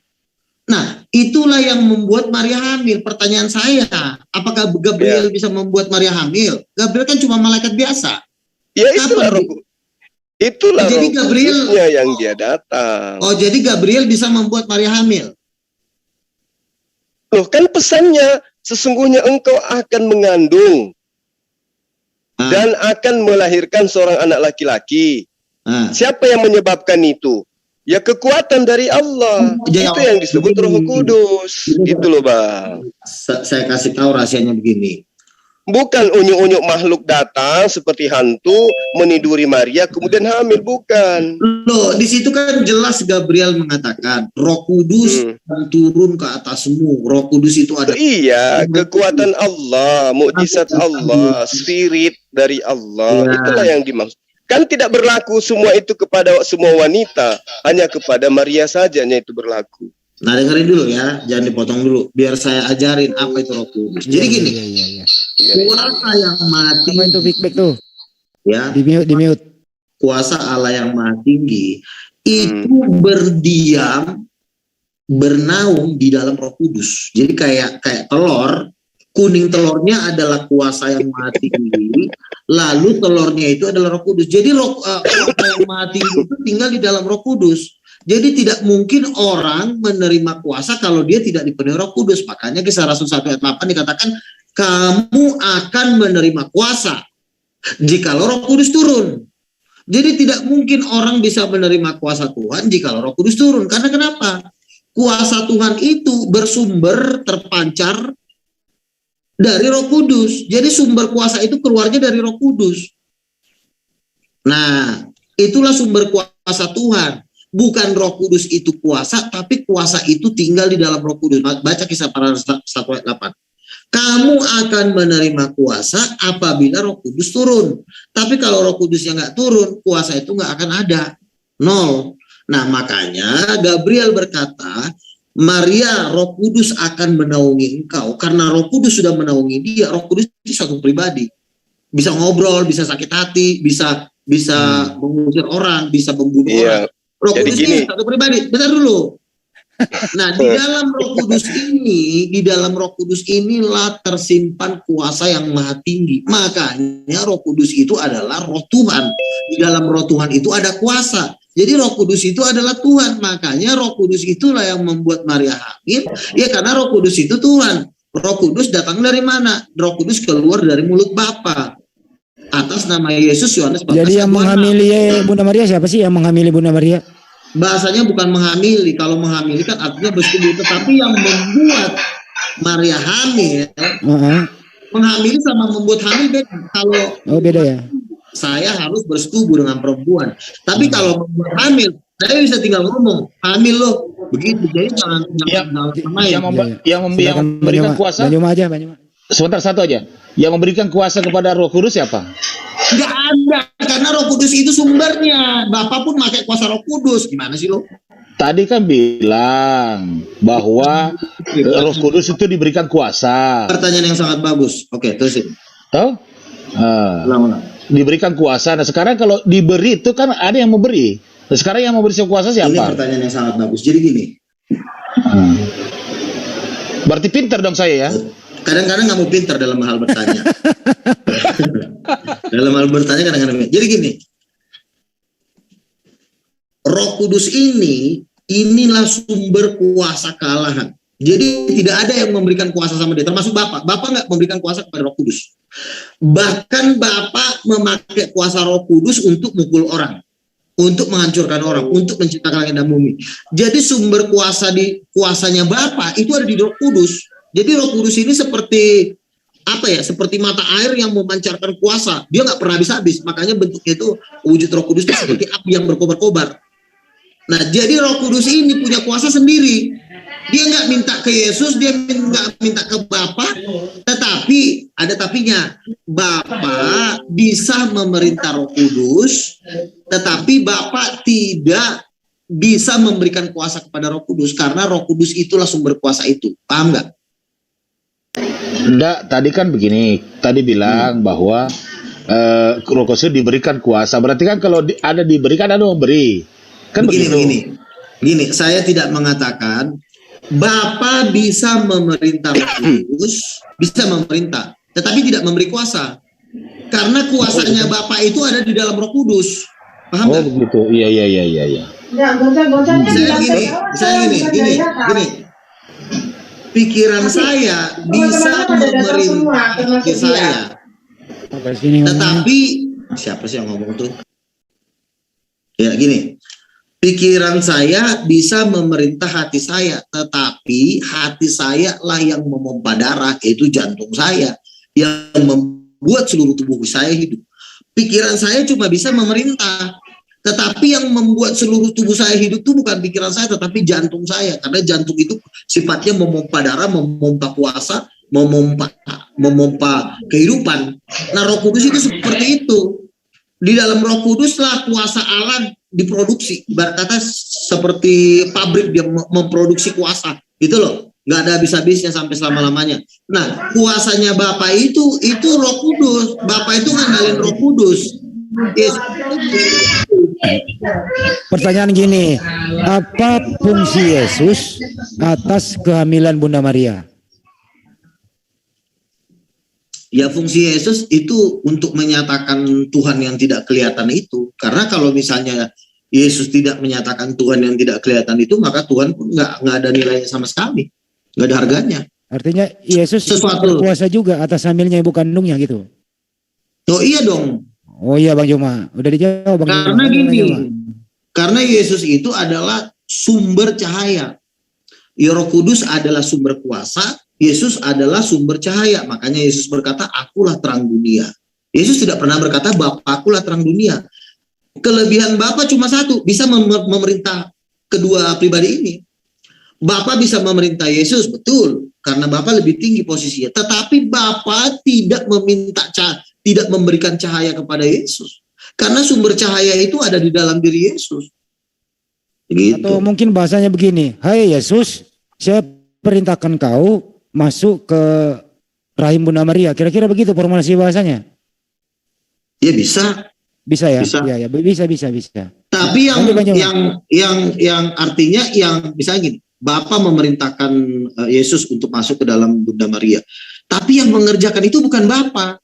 Nah, itulah yang membuat Maria hamil. Pertanyaan saya, apakah Gabriel bisa membuat Maria hamil? Gabriel kan cuma malaikat biasa. Ya itulah Kapan? itulah Jadi Roh Gabriel- Kudusnya yang dia datang. Oh, jadi Gabriel bisa membuat Maria hamil. Loh, kan pesannya sesungguhnya engkau akan mengandung Ah, dan akan melahirkan seorang anak laki-laki. ah. Siapa yang menyebabkan itu? Ya kekuatan dari Allah. Jadi- Itu yang disebut Roh Kudus. Itu loh, Bang. Saya kasih tahu rahasianya begini. Bukan unyuk-unyuk makhluk datang seperti hantu meniduri Maria kemudian hamil, bukan. Loh, di situ kan jelas Gabriel mengatakan Roh Kudus akan turun ke atasmu. Roh Kudus itu ada. Iya, kekuatan Allah, mukjizat Allah, spirit dari Allah. Ya. Itulah yang dimaksud. Kan tidak berlaku semua itu kepada semua wanita, hanya kepada Maria saja itu berlaku. Nah, dengerin dulu ya, jangan dipotong dulu. Biar saya ajarin apa itu Roh Kudus. Jadi gini, Iya. kuasa yang mati Apa itu Big Bag tuh? ya, Di mute. kuasa Allah yang maha tinggi itu berdiam, bernaung di dalam Roh Kudus. Jadi kayak telur, kuning telurnya adalah kuasa yang maha tinggi, lalu telurnya itu adalah Roh Kudus. Jadi kuasa yang maha tinggi itu tinggal di dalam Roh Kudus. Jadi tidak mungkin orang menerima kuasa kalau dia tidak dipenuhi Roh Kudus. Makanya Kisah Rasul 1 ayat 8 dikatakan, kamu akan menerima kuasa jikalau Roh Kudus turun. Jadi tidak mungkin orang bisa menerima kuasa Tuhan jikalau Roh Kudus turun. Karena kenapa? Kuasa Tuhan itu bersumber terpancar dari Roh Kudus. Jadi sumber kuasa itu keluarnya dari Roh Kudus. Nah, itulah sumber kuasa Tuhan. Bukan Roh Kudus itu kuasa, tapi kuasa itu tinggal di dalam Roh Kudus. Baca Kisah Para Rasul 1 ayat 8. Kamu akan menerima kuasa apabila Roh Kudus turun. Tapi kalau Roh Kudusnya nggak turun, kuasa itu nggak akan ada. Nol. Nah, makanya Gabriel berkata, Maria, Roh Kudus akan menaungi engkau. Karena Roh Kudus sudah menaungi dia. Roh Kudus itu satu pribadi. Bisa ngobrol, bisa sakit hati, bisa mengusir orang, bisa membunuh orang. Roh Jadi Kudus gini. ini satu pribadi. Bentar dulu. Nah, di dalam Roh Kudus inilah tersimpan kuasa yang maha tinggi. Makanya Roh Kudus itu adalah Roh Tuhan. Di dalam Roh Tuhan itu ada kuasa. Jadi Roh Kudus itu adalah Tuhan. Makanya Roh Kudus itulah yang membuat Maria hamil. Ya, karena Roh Kudus itu Tuhan. Roh Kudus datang dari mana? Roh Kudus keluar dari mulut Bapa atas nama Yesus. Yohanes 14 Jadi yang ayat 26. menghamili Bunda Maria siapa sih yang menghamili Bunda Maria? Bahasanya bukan menghamili. Kalau menghamili kan artinya bersetubuh. Tetapi yang membuat Maria hamil, menghamili sama membuat hamil beda. Kalau beda ya. saya harus bersetubuh dengan perempuan. Tapi kalau membuat hamil, saya bisa tinggal ngomong, hamil loh. Begitu. Jadi jangan Yang memberikan kuasa. Banyuma. Sebentar, satu aja. Yang memberikan kuasa kepada Roh Kudus siapa? Nggak ada, karena Roh Kudus itu sumbernya. Bapak pun pakai kuasa Roh Kudus. Gimana sih lo? Tadi kan bilang bahwa Roh Kudus itu diberikan kuasa. Pertanyaan yang sangat bagus. Oke, terusin. Tahu? Ulang. Diberikan kuasa. Nah, sekarang kalau diberi itu kan ada yang memberi. Nah, sekarang yang memberi kuasa Ini siapa? pertanyaan yang sangat bagus. Jadi gini, Berarti pintar dong saya ya. kadang-kadang kamu pintar dalam hal bertanya. Dalam hal bertanya kadang-kadang. Jadi gini, Roh Kudus inilah sumber kuasa kealahan. Jadi tidak ada yang memberikan kuasa sama dia, termasuk Bapak. Bapak nggak memberikan kuasa kepada Roh Kudus. Bahkan Bapak memakai kuasa Roh Kudus untuk mukul orang, untuk menghancurkan orang, untuk menciptakan langit dan bumi. Jadi sumber kuasanya Bapak itu ada di Roh Kudus. Jadi Roh Kudus ini seperti apa ya? Seperti mata air yang memancarkan kuasa. Dia nggak pernah habis-habis. Makanya bentuknya itu wujud Roh Kudus itu seperti api yang berkobar-kobar. Nah, jadi Roh Kudus ini punya kuasa sendiri. Dia nggak minta ke Yesus, dia nggak minta ke Bapa, tetapi ada tapinya. Bapa bisa memerintah Roh Kudus, tetapi Bapa tidak bisa memberikan kuasa kepada Roh Kudus karena Roh Kudus itulah sumber kuasa itu. Paham nggak? Enggak, tadi kan begini. Tadi bilang bahwa Roh Kudus diberikan kuasa. Berarti kan kalau ada diberikan, ada memberi. Kan begitu. Begini, saya tidak mengatakan Bapa bisa memerintah Roh Kudus, bisa memerintah, tetapi tidak memberi kuasa. Karena kuasanya Bapa itu ada di dalam Roh Kudus. Paham nggak? Begitu. Iya. Saya gini. Pikiran saya bisa memerintah hati saya. Tetapi siapa sih yang ngomong tuh? Ya gini. Pikiran saya bisa memerintah hati saya, tetapi hati saya lah yang memompa darah, yaitu jantung saya, yang membuat seluruh tubuh saya hidup. Pikiran saya cuma bisa memerintah, tetapi yang membuat seluruh tubuh saya hidup itu bukan pikiran saya, tetapi jantung saya. Karena jantung itu sifatnya memompa darah, memompa kuasa, memompa kehidupan. Nah, Roh Kudus itu seperti itu. Di dalam Roh Kudus lah kuasa Allah diproduksi. Ibarat kata seperti pabrik dia memproduksi kuasa. Gitu loh. Nggak ada habis-habisnya sampai selama-lamanya. Nah, kuasanya Bapa itu Roh Kudus. Bapa itu ngandalin Roh Kudus. Yes. Pertanyaan gini, apa fungsi Yesus atas kehamilan Bunda Maria? Ya, fungsi Yesus itu untuk menyatakan Tuhan yang tidak kelihatan itu. Karena kalau misalnya Yesus tidak menyatakan Tuhan yang tidak kelihatan itu, maka Tuhan pun nggak ada nilainya sama sekali, nggak ada harganya. Artinya Yesus berkuasa juga atas hamilnya ibu kandungnya gitu. Oh iya dong. Oh iya Bang Juma, udah dijawab Bang Juma. Karena gini, karena Yesus itu adalah sumber cahaya. Ya, Roh Kudus adalah sumber kuasa, Yesus adalah sumber cahaya. Makanya Yesus berkata, akulah terang dunia. Yesus tidak pernah berkata, Bapakkulah terang dunia. Kelebihan Bapa cuma satu, bisa memerintah kedua pribadi ini. Bapa bisa memerintah Yesus, betul, karena Bapa lebih tinggi posisinya. Tetapi Bapa tidak tidak memberikan cahaya kepada Yesus. Karena sumber cahaya itu ada di dalam diri Yesus. Gitu. Atau mungkin bahasanya begini, hai Yesus, saya perintahkan kau masuk ke rahim Bunda Maria. Kira-kira begitu formulasi bahasanya? Ya bisa. Bisa ya? Bisa. Ya, bisa. Tapi yang artinya yang misalnya gini, Bapa memerintahkan Yesus untuk masuk ke dalam Bunda Maria. Tapi yang mengerjakan itu bukan Bapa.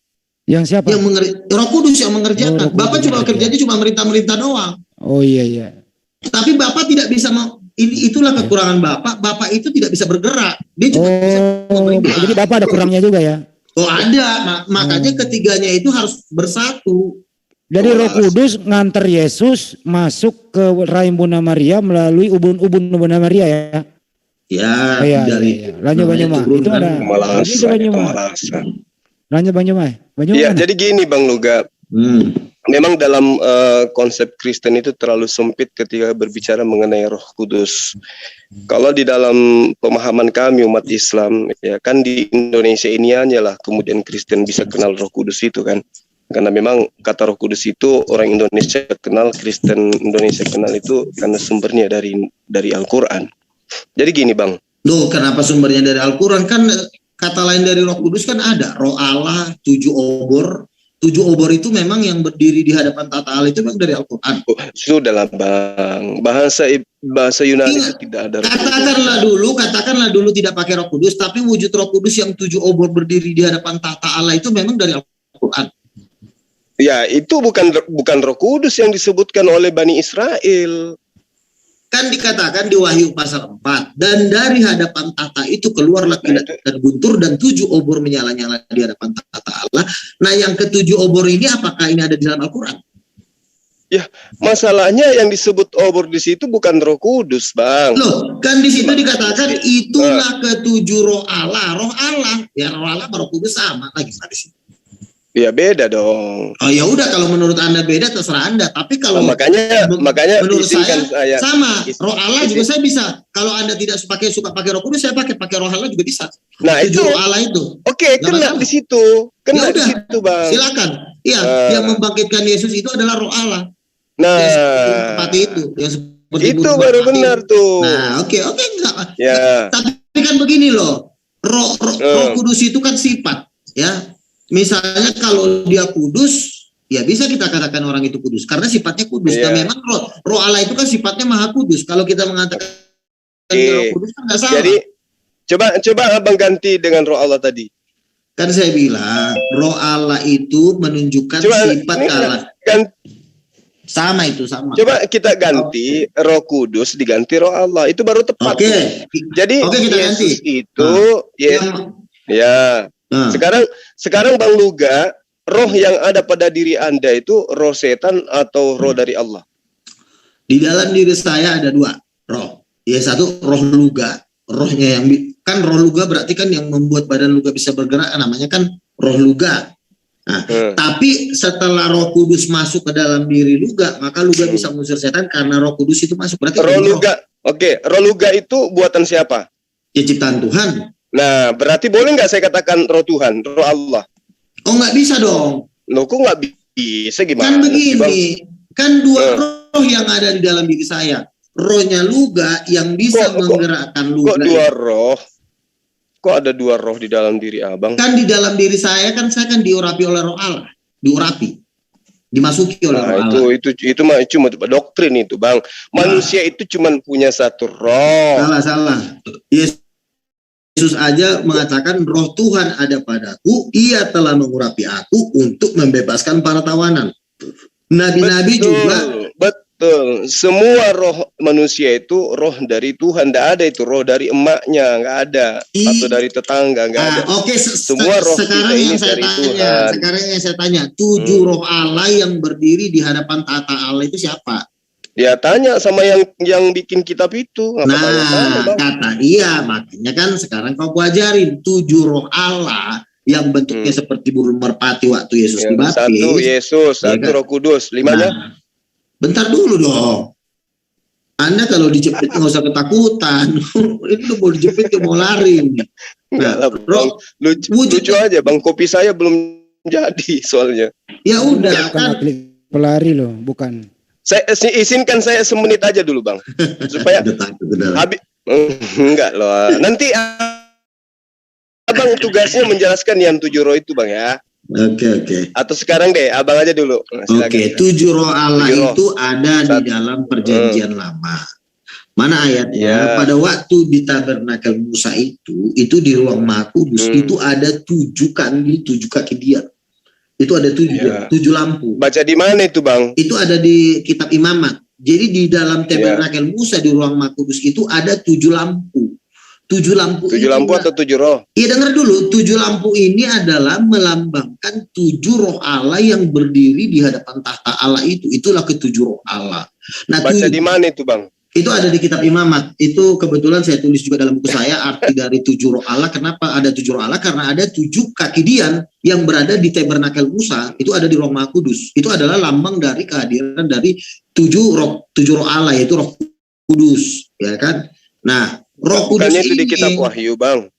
Yang siapa? Roh Kudus yang mengerjakan. Bapa cuma kerjanya cuma merintah-merintah doang. Oh iya. Tapi Bapa tidak bisa itulah kekurangan Bapa. Bapa itu tidak bisa bergerak. Dia cuma bisa memerintah. Jadi Bapa ada kurangnya juga ya? Oh ada. Makanya ketiganya itu harus bersatu. Jadi Roh Kudus nganter Yesus masuk ke rahim Bunda Maria melalui ubun-ubun Bunda Maria ya? Ya, dari lanjut Bang Juma. Itu ada Pemalasan. Lanjut Bang Juma. Ya, jadi gini Bang Luga. Memang dalam konsep Kristen itu terlalu sempit ketika berbicara mengenai Roh Kudus. Kalau di dalam pemahaman kami umat Islam, ya kan di Indonesia ini aja lah kemudian Kristen bisa kenal Roh Kudus itu kan. Karena memang kata Roh Kudus itu orang Indonesia kenal, Kristen Indonesia kenal itu karena sumbernya dari Al-Quran. Jadi gini Bang. Loh, kenapa sumbernya dari Al-Quran? Kan kata lain dari Roh Kudus kan ada. Roh Allah, 7 obor. 7 obor itu memang yang berdiri di hadapan tata Allah itu memang dari Al-Quran. Sudahlah Bang. Bahasa Yunani itu tidak ada. Katakanlah dulu tidak pakai Roh Kudus, tapi wujud Roh Kudus yang 7 obor berdiri di hadapan tata Allah itu memang dari Al-Quran. Ya, itu bukan Roh Kudus yang disebutkan oleh Bani Israel. Kan dikatakan di Wahyu pasal 4, dan dari hadapan tata itu keluarlah kilat dan guntur dan 7 obor menyala-nyala di hadapan tata Allah. Nah, yang ke-7 obor ini apakah ini ada di dalam Al-Quran? Ya, masalahnya yang disebut obor di situ bukan Roh Kudus, Bang. Loh, kan di situ dikatakan itulah ke-7 roh Allah. Roh Allah, ya roh Allah sama Roh Kudus sama lagi di sini. Ya beda dong. Oh ya udah, kalau menurut Anda beda terserah Anda. Tapi kalau makanya menurut saya sama. Roh Allah juga saya bisa. Kalau Anda tidak suka pakai Roh Kudus, saya pakai Roh Allah juga bisa. Nah, itu roh Allah itu. Oke, kena di situ. Kena di situ, Bang. Silakan. Iya, yang membangkitkan Yesus itu adalah Roh Allah. Nah, seperti itu. Yang seperti itu baru benar tuh. Nah, oke enggak. Ya. Tapi kan begini loh. Roh Kudus itu kan sifat, ya. Misalnya kalau dia kudus, ya bisa kita katakan orang itu kudus karena sifatnya kudus. Iya. Nah, memang roh Allah itu kan sifatnya maha kudus. Kalau kita mengatakan roh kudus kan nggak salah. Jadi coba abang ganti dengan roh Allah tadi. Kan saya bilang roh Allah itu menunjukkan sifat Allah. Sama itu sama. Coba kita ganti Roh Kudus diganti Roh Allah, itu baru tepat. Oke. Jadi kita Yesus ganti. itu ya. Sekarang Bang Luga, roh yang ada pada diri Anda itu roh setan atau roh dari Allah? Di dalam diri saya ada dua roh. Ya, satu roh Luga, rohnya yang kan roh Luga berarti kan yang membuat badan Luga bisa bergerak, namanya kan roh Luga. Nah, tapi setelah Roh Kudus masuk ke dalam diri Luga, maka Luga bisa mengusir setan karena Roh Kudus itu masuk. Berarti roh Luga. Oke, roh Luga itu buatan siapa? Ya, ciptaan Tuhan. Nah, berarti boleh nggak saya katakan roh Tuhan, roh Allah? Oh, nggak bisa dong. Loh, kok nggak bisa, gimana? Kan begini, kan dua roh yang ada di dalam diri saya. Rohnya Luga yang bisa menggerakkan Luga. Kok dua roh? Kok ada dua roh di dalam diri abang? Kan di dalam diri saya kan diurapi oleh roh Allah, dimasuki oleh roh Allah. Itu mah cuma doktrin itu, Bang. Manusia itu cuma punya satu roh. Salah. Yesus aja mengatakan roh Tuhan ada padaku, ia telah mengurapi aku untuk membebaskan para tawanan. Nabi-nabi juga. Betul. Semua roh manusia itu roh dari Tuhan. Tidak ada itu roh dari emaknya, nggak ada. Atau dari tetangga, nggak ada. Oke, semua roh kita ini dari Tuhan. Sekarang yang saya tanya, 7 roh Allah yang berdiri di hadapan tata Allah itu siapa? Ya tanya sama yang bikin kitab itu. Makanya kan sekarang kau ajarin 7 roh Allah yang bentuknya seperti burung merpati waktu Yesus dibaptis. Satu Yesus, satu Roh Kudus, 5-nya. Bentar dulu dong. Anda kalau dijepit nggak usah ketakutan. Itu mau dijepit mau lari. Lucu aja, Bang. Kopi saya belum jadi soalnya. Ya udah kan. Pelari loh, bukan. Saya izinkan saya semenit aja dulu, Bang. Supaya habis. Enggak loh. Nanti abang tugasnya menjelaskan yang 7 roh itu, Bang, ya. Oke. Atau sekarang deh, abang aja dulu. Oke, 7 roh Allah itu ada di dalam perjanjian lama. Mana ayatnya? Pada waktu di tabernakel Musa itu di ruang Maha Kudus itu ada 7 kaki dia. Itu ada 7 lampu. Baca di mana itu, Bang? Itu ada di kitab Imamat. Jadi di dalam tabernakel Musa di ruang Maha Kudus itu ada 7 lampu. 7 lampu atau 7 roh? Iya, dengar dulu. 7 lampu ini adalah melambangkan 7 roh Allah yang berdiri di hadapan tahta Allah itu. Itulah ke-7 roh Allah. Nah, baca di mana itu, Bang? Itu ada di kitab Imamat. Itu kebetulan saya tulis juga dalam buku saya arti dari 7 roh Allah. Kenapa ada 7 roh Allah? Karena ada 7 kaki dian yang berada di tabernakel Musa. Itu ada di Ruang Maha Kudus. Itu adalah lambang dari kehadiran dari 7 roh Allah, yaitu Roh Kudus, ya kan? Nah, Roh Kudus itu di kitab Wahyu, Bang.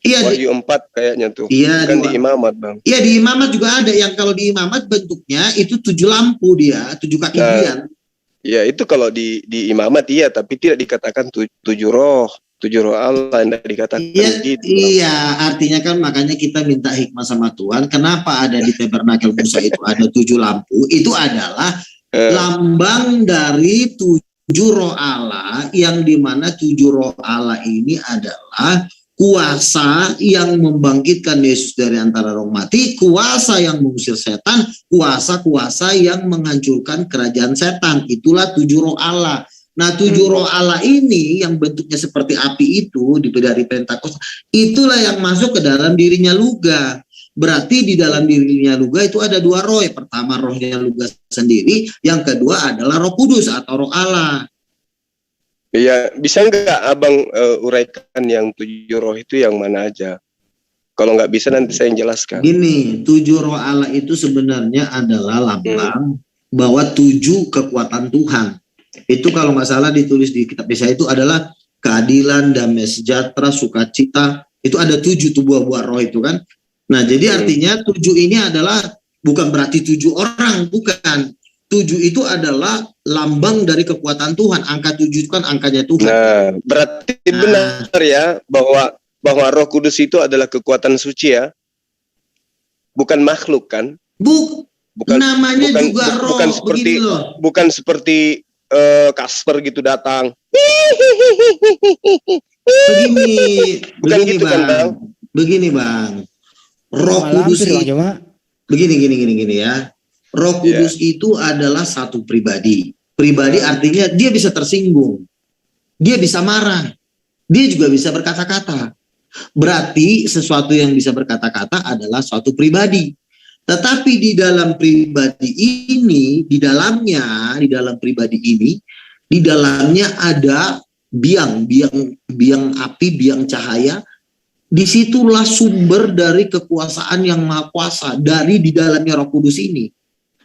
Iya, Wahyu 4 kayaknya tuh. Iya, kan di Imamat, Bang. Iya, di Imamat juga ada yang kalau di Imamat bentuknya itu 7 lampu dia, 7 kaki dian. Iya, itu kalau di Imamat iya, tapi tidak dikatakan 7 roh Allah yang dikatakan gitu. Iya, artinya kan makanya kita minta hikmah sama Tuhan. Kenapa ada di tabernakel Musa itu ada 7 lampu? Itu adalah lambang dari 7 roh Allah, yang dimana 7 roh Allah ini adalah kuasa yang membangkitkan Yesus dari antara roh mati, kuasa yang mengusir setan, kuasa-kuasa yang menghancurkan kerajaan setan. Itulah 7 roh Allah. Nah, 7 roh Allah ini yang bentuknya seperti api itu dari Pentakosta, itulah yang masuk ke dalam dirinya Luga. Berarti di dalam dirinya Luga itu ada 2 roh. Yang pertama rohnya Luga sendiri, yang kedua adalah Roh Kudus atau roh Allah. Iya, bisa nggak abang uraikan yang 7 roh itu yang mana aja? Kalau nggak bisa nanti saya jelaskan. Gini, 7 roh Allah itu sebenarnya adalah lambang bahwa 7 kekuatan Tuhan. Itu kalau nggak salah ditulis di kitab Yesaya itu adalah keadilan, damai sejahtera, sukacita. Itu ada 7 tuh buah-buah roh itu kan. Nah, jadi artinya 7 ini adalah bukan berarti 7 orang, bukan. 7 itu adalah lambang dari kekuatan Tuhan. Angka 7 itu kan angkanya Tuhan. Nah, berarti benar ya bahwa bahwa Roh Kudus itu adalah kekuatan suci ya, bukan makhluk kan? Namanya juga roh. Bukan seperti begini loh. bukan seperti Kasper gitu datang. Begini Bang. Begini Bang. Roh Kudus itu begini ya. Roh Kudus itu adalah satu pribadi. Pribadi artinya dia bisa tersinggung. Dia bisa marah. Dia juga bisa berkata-kata. Berarti sesuatu yang bisa berkata-kata adalah suatu pribadi. Tetapi di dalam pribadi ini, di dalam pribadi ini, di dalamnya ada biang api, biang cahaya. Disitulah sumber dari kekuasaan yang maha kuasa, dari di dalamnya Roh Kudus ini.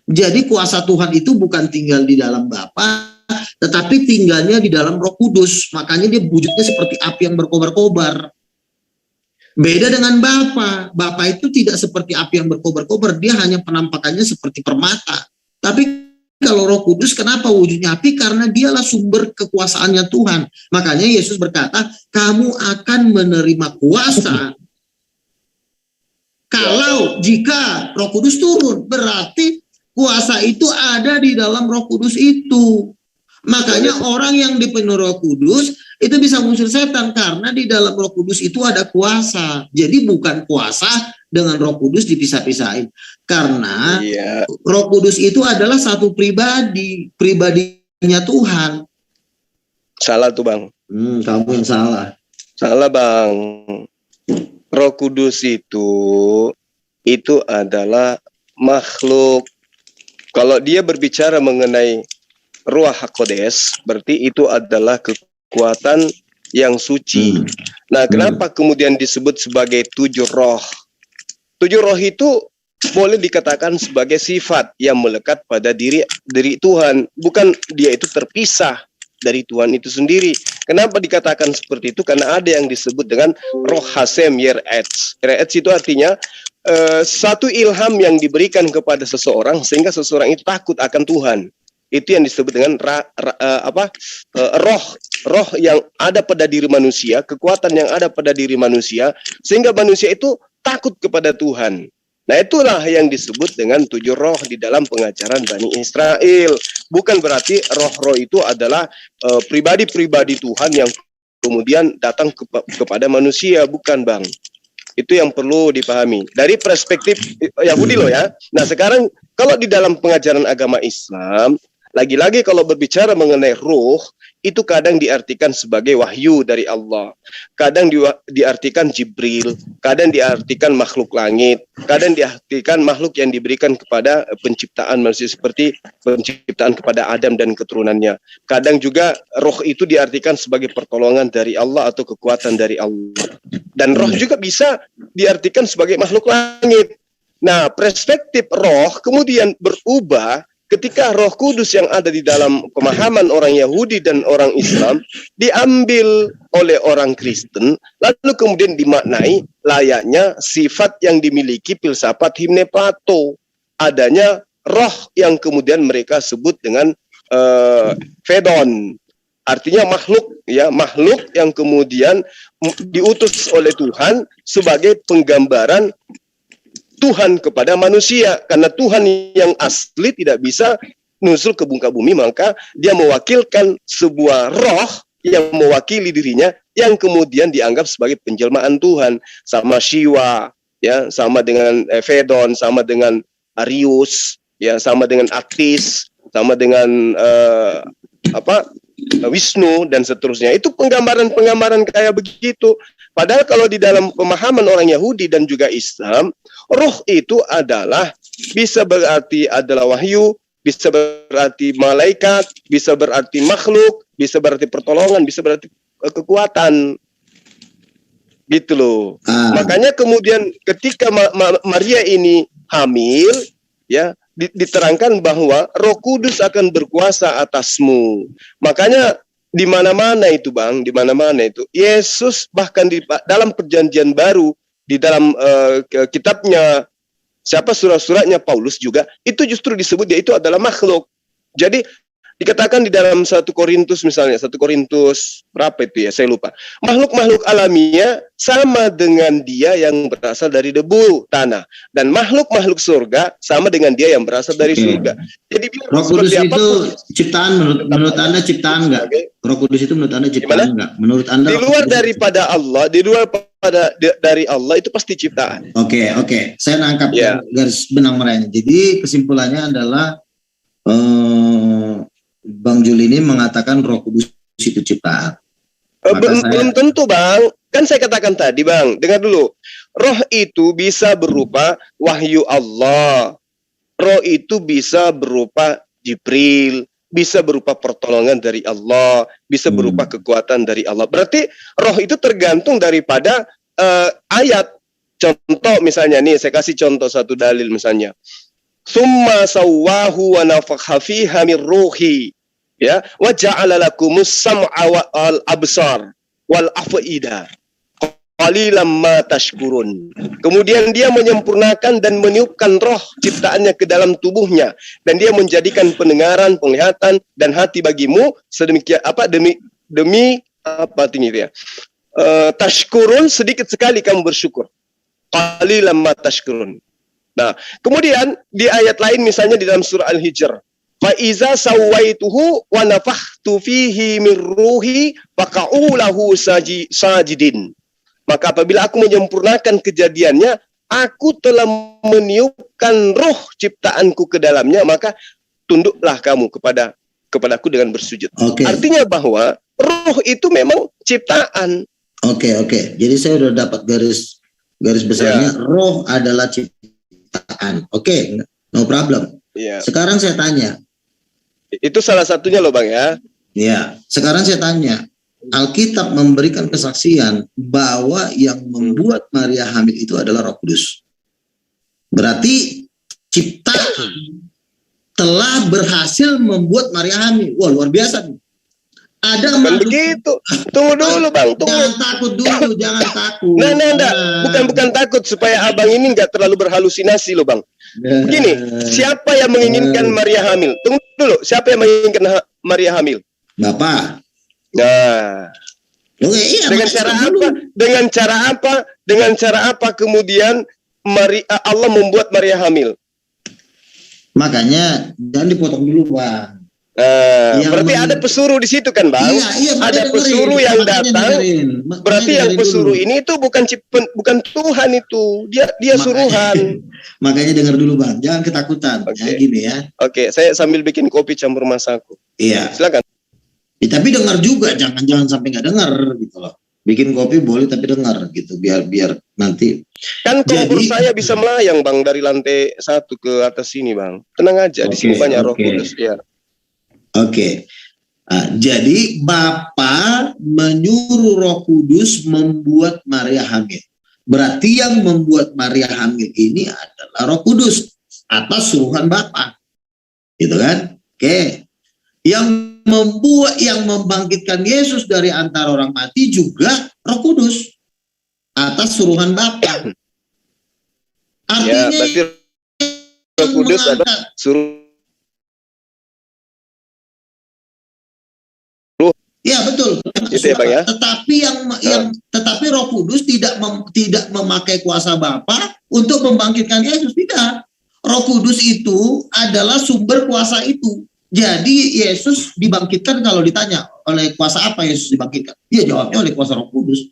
Jadi kuasa Tuhan itu bukan tinggal di dalam Bapa, tetapi tinggalnya di dalam Roh Kudus. Makanya dia wujudnya seperti api yang berkobar-kobar. Beda dengan Bapa. Bapa itu tidak seperti api yang berkobar-kobar, dia hanya penampakannya seperti permata. Tapi kalau Roh Kudus kenapa wujudnya api? Karena dialah sumber kekuasaannya Tuhan. Makanya Yesus berkata, kamu akan menerima kuasa kalau jika Roh Kudus turun. Berarti kuasa itu ada di dalam Roh Kudus itu. Makanya orang yang dipenuhi Roh Kudus itu bisa mengusir setan, karena di dalam Roh Kudus itu ada kuasa. Jadi bukan kuasa dengan Roh Kudus dipisah-pisahin. Karena Roh Kudus itu adalah satu pribadinya Tuhan. Salah tuh Bang. Kamu yang salah. Salah Bang. Roh Kudus itu adalah makhluk. Kalau dia berbicara mengenai Ruach HaKodes, berarti itu adalah kekuatan yang suci. Nah, kenapa kemudian disebut sebagai 7 roh? 7 roh itu boleh dikatakan sebagai sifat yang melekat pada diri Tuhan. Bukan dia itu terpisah dari Tuhan itu sendiri. Kenapa dikatakan seperti itu? Karena ada yang disebut dengan roh Hasem Yeretz. Yeretz itu artinya satu ilham yang diberikan kepada seseorang sehingga seseorang itu takut akan Tuhan. Itu yang disebut dengan roh yang ada pada diri manusia, kekuatan yang ada pada diri manusia, sehingga manusia itu takut kepada Tuhan. Nah, itulah yang disebut dengan 7 roh di dalam pengajaran Bani Israel. Bukan berarti roh-roh itu adalah pribadi-pribadi Tuhan yang kemudian datang kepada manusia, bukan Bang. Itu yang perlu dipahami dari perspektif Yahudi loh ya. Nah, sekarang kalau di dalam pengajaran agama Islam, lagi-lagi kalau berbicara mengenai ruh, itu kadang diartikan sebagai wahyu dari Allah. Kadang diartikan Jibril, kadang diartikan makhluk langit, kadang diartikan makhluk yang diberikan kepada penciptaan manusia seperti penciptaan kepada Adam dan keturunannya. Kadang juga roh itu diartikan sebagai pertolongan dari Allah atau kekuatan dari Allah. Dan roh juga bisa diartikan sebagai makhluk langit. Nah, perspektif roh kemudian berubah ketika Roh Kudus yang ada di dalam pemahaman orang Yahudi dan orang Islam diambil oleh orang Kristen, lalu kemudian dimaknai layaknya sifat yang dimiliki filsafat Himne Plato, adanya roh yang kemudian mereka sebut dengan Fedon, artinya makhluk ya, makhluk yang kemudian diutus oleh Tuhan sebagai penggambaran Tuhan kepada manusia, karena Tuhan yang asli tidak bisa nusul ke muka bumi, maka dia mewakilkan sebuah roh yang mewakili dirinya yang kemudian dianggap sebagai penjelmaan Tuhan, sama Shiva ya, sama dengan Fedon, sama dengan Arius ya, sama dengan Aktis, sama dengan Wisnu dan seterusnya. Itu penggambaran kayak begitu. Padahal kalau di dalam pemahaman orang Yahudi dan juga Islam, roh itu adalah bisa berarti adalah wahyu, bisa berarti malaikat, bisa berarti makhluk, bisa berarti pertolongan, bisa berarti kekuatan. Gitu loh. Makanya kemudian ketika Maria ini hamil, ya, diterangkan bahwa Roh Kudus akan berkuasa atasmu. Makanya di mana-mana itu Bang, di mana-mana itu Yesus bahkan di dalam perjanjian baru, di dalam kitabnya surat-suratnya Paulus juga itu justru disebut dia itu adalah makhluk. Jadi Dikatakan di dalam 1 Korintus misalnya, 1 Korintus berapa itu ya, saya lupa. Makhluk-makhluk alamiah sama dengan dia yang berasal dari debu tanah, dan makhluk-makhluk surga sama dengan dia yang berasal dari surga. Jadi biar Roh Kudus seperti itu apapun, ciptaan menurut Anda ciptaan enggak? Oke. Roh Kudus itu menurut Anda ciptaan enggak? Menurut Anda di Roh luar Kudus- daripada Allah, dari Allah itu pasti ciptaan. Oke. Saya nangkap Ya. garis benang merahnya. Jadi kesimpulannya adalah Bang Juli ini mengatakan Roh Kudus itu ciptaan. Maka Belum tentu, Bang. Kan saya katakan tadi, Bang. Dengar dulu. Roh itu bisa berupa wahyu Allah. Roh itu bisa berupa Jibril, bisa berupa pertolongan dari Allah, bisa berupa kekuatan dari Allah. Berarti roh itu tergantung daripada ayat. Contoh misalnya nih, saya kasih contoh satu dalil misalnya. Summa sawwahu wa nafakha fiha min ruhi, ya, wa ja'ala lakumus sam'a wal absar wal afida qalilan ma tashkurun. Kemudian dia menyempurnakan dan meniupkan roh ciptaannya ke dalam tubuhnya, dan dia menjadikan pendengaran, penglihatan dan hati bagimu sedemikian apa demi apa tinggi ya. Tashkurun, sedikit sekali kamu bersyukur. Qalilan ma tashkurun. Nah, kemudian di ayat lain misalnya di dalam surah Al-Hijr, fa iza sawaituhu wa nafakhtu fihi min ruhi faqa'u lahu sajidin. Maka apabila aku menyempurnakan kejadiannya, aku telah meniupkan roh ciptaanku ke dalamnya, maka tunduklah kamu kepadaku dengan bersujud. Artinya bahwa roh itu memang ciptaan. Oke. Jadi saya udah dapat garis besarnya. Roh adalah ciptaan. Oke, no problem. Sekarang saya tanya. Itu salah satunya loh, Bang ya. Ya, sekarang saya tanya. Alkitab memberikan kesaksian bahwa yang membuat Maria hamil itu adalah Roh Kudus. Berarti ciptaan telah berhasil membuat Maria hamil. Wah, luar biasa nih. Ada makhluk begitu. Tunggu dulu, Bang. Jangan takut dulu, jangan takut. Bukan takut, supaya abang ini nggak terlalu berhalusinasi loh, Bang. Begini, siapa yang menginginkan Maria hamil? Tunggu dulu, siapa yang menginginkan Maria hamil? Bapak. Nah, iya, dengan cara apa kemudian Allah membuat Maria hamil? Makanya jangan dipotong dulu, Bang. Berarti ada pesuruh di situ kan, Bang? Iya, ada pesuruh yang datang. Berarti yang pesuruh ini itu bukan Tuhan itu. Dia suruhan. Makanya dengar dulu, Bang. Jangan ketakutan. Ya, gini ya. Oke, saya sambil bikin kopi campur masaku. Iya. Silakan. Tapi dengar juga, jangan sampai nggak dengar gitu loh. Bikin kopi boleh tapi dengar gitu, biar nanti. Kan kompor saya bisa melayang, Bang, dari lantai 1 ke atas sini, Bang. Tenang aja, di sini banyak Roh Kudus ya. Oke. Jadi Bapa menyuruh Roh Kudus membuat Maria hamil. Berarti yang membuat Maria hamil ini adalah Roh Kudus atas suruhan Bapa. Gitu kan? Oke. Yang membangkitkan Yesus dari antara orang mati juga Roh Kudus atas suruhan Bapa. Artinya berarti Roh Kudus adalah suruh. Ya betul. Itu ya, Bang, ya? Tetapi Roh Kudus tidak memakai kuasa Bapa untuk membangkitkan Yesus, tidak. Roh Kudus itu adalah sumber kuasa itu. Jadi Yesus dibangkitkan kalau ditanya oleh kuasa apa Yesus dibangkitkan? Dia jawabnya oleh kuasa Roh Kudus.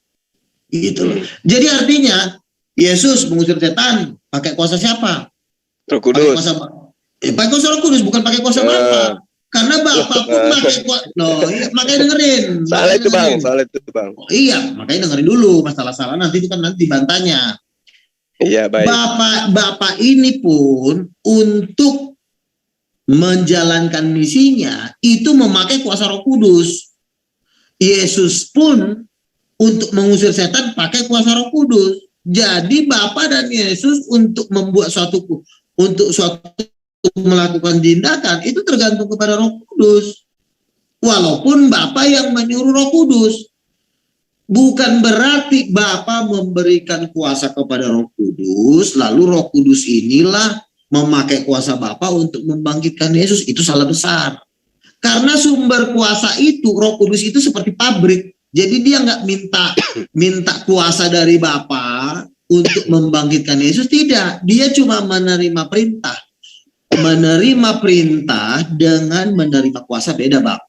Gitu loh. Jadi artinya Yesus mengusir setan pakai kuasa siapa? Roh Kudus. Pakai kuasa Roh Kudus, bukan pakai kuasa Bapa. Karena Bapak pun pakai kuasa. Makanya dengerin. Salah itu, Bang. Iya, makanya dengerin dulu. Masalah-salah nanti itu kan nanti bantanya. Iya, baik. Bapak ini pun untuk menjalankan misinya itu memakai kuasa Roh Kudus. Yesus pun untuk mengusir setan pakai kuasa Roh Kudus. Jadi Bapa dan Yesus untuk membuat suatu melakukan tindakan itu tergantung kepada Roh Kudus. Walaupun Bapa yang menyuruh Roh Kudus, bukan berarti Bapa memberikan kuasa kepada Roh Kudus, lalu Roh Kudus inilah memakai kuasa Bapa untuk membangkitkan Yesus. Itu salah besar. Karena sumber kuasa itu, Roh Kudus itu seperti pabrik. Jadi dia nggak minta kuasa dari Bapa untuk membangkitkan Yesus, tidak. Dia cuma menerima perintah. Menerima perintah dengan menerima kuasa beda, Bang.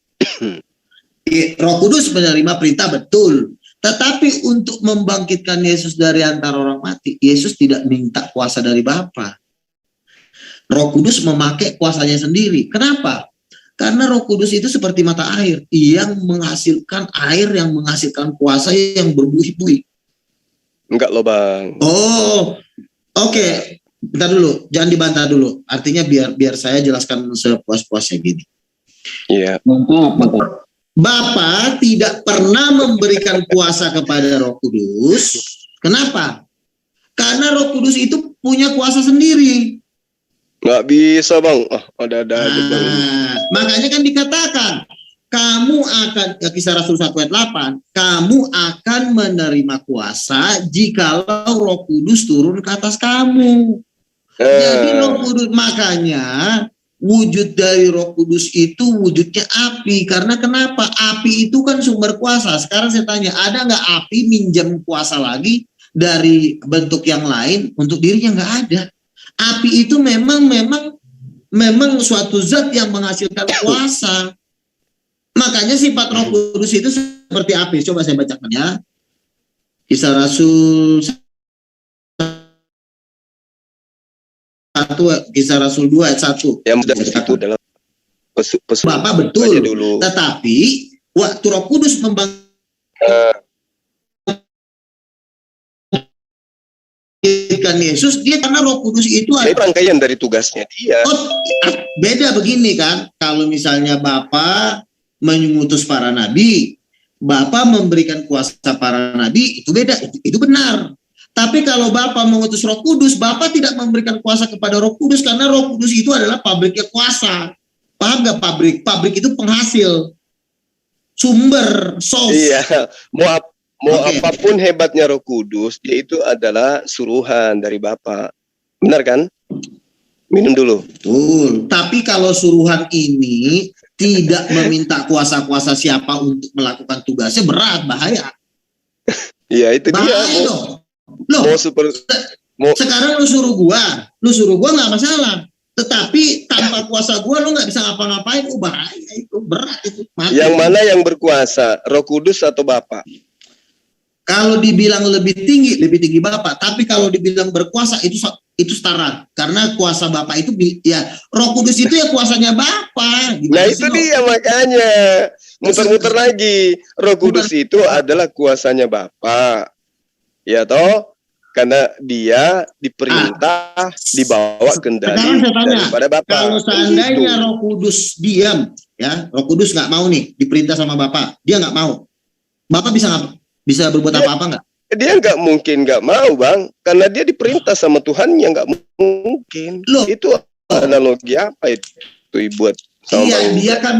Roh Kudus menerima perintah betul. Tetapi untuk membangkitkan Yesus dari antara orang mati, Yesus tidak minta kuasa dari Bapa. Roh Kudus memakai kuasanya sendiri. Kenapa? Karena Roh Kudus itu seperti mata air yang menghasilkan air, yang menghasilkan kuasa yang berbuih-buih. Enggak loh, Bang. Oh, oke. Bentar dulu, jangan dibantah dulu. Artinya biar saya jelaskan sepuas-puasnya gini. Iya. Bapa tidak pernah memberikan kuasa kepada Roh Kudus. Kenapa? Karena Roh Kudus itu punya kuasa sendiri. Nggak bisa, Bang. Ada aja, Bang. Makanya kan dikatakan, kamu akan, Kisah Rasul 1 ayat 8, kamu akan menerima kuasa jikalau Roh Kudus turun ke atas kamu. Jadi Roh Kudus, makanya wujud dari Roh Kudus itu wujudnya api. Karena kenapa? Api itu kan sumber kuasa. Sekarang saya tanya, ada nggak api minjam kuasa lagi dari bentuk yang lain untuk dirinya? Nggak ada. Api itu memang suatu zat yang menghasilkan kuasa. Makanya sifat Roh Kudus itu seperti api. Coba saya bacakan ya. Kisah Rasul 1, Kisah Rasul 2 ayat 1. Yang itu adalah Bapak betul. Dulu. Tetapi waktu Roh Kudus membangkitkan Yesus, dia karena Roh Kudus itu ini rangkaian dari tugasnya dia. Oh, beda begini kan. Kalau misalnya Bapa mengutus para nabi, Bapa memberikan kuasa para nabi, itu beda, itu benar. Tapi kalau Bapa mengutus Roh Kudus, Bapa tidak memberikan kuasa kepada Roh Kudus karena Roh Kudus itu adalah pabriknya kuasa. Paham nggak pabrik? Pabrik itu penghasil, sumber, source. Iya, mau apapun hebatnya Roh Kudus, dia itu adalah suruhan dari Bapa. Benar kan? Minum dulu. Betul. Tapi kalau suruhan ini tidak meminta kuasa-kuasa siapa untuk melakukan tugasnya, berat, bahaya. Iya, itu bahaya dia. Loh, mau sekarang lu suruh gua nggak masalah. Tetapi tanpa kuasa gua lu nggak bisa ngapa-ngapain, bahaya itu, berat itu. Mati. Yang mana yang berkuasa, Roh Kudus atau Bapa? Kalau dibilang lebih tinggi Bapa. Tapi kalau dibilang berkuasa itu setara. Karena kuasa Bapa itu ya Roh Kudus itu ya kuasanya Bapa. Nah itu dia makanya muter-muter lagi. Roh Kudus itu adalah kuasanya Bapa. Ya toh? Karena dia diperintah dibawa kendali daripada Bapa. Kalau seandainya Roh Kudus diam, ya Roh Kudus nggak mau nih diperintah sama Bapa, dia nggak mau. Bapa bisa berbuat apa-apa nggak? Dia nggak mungkin nggak mau, Bang, karena dia diperintah sama Tuhan yang nggak mungkin. Loh, itu analogi apa itu buat sama iya, Bang? Dia kan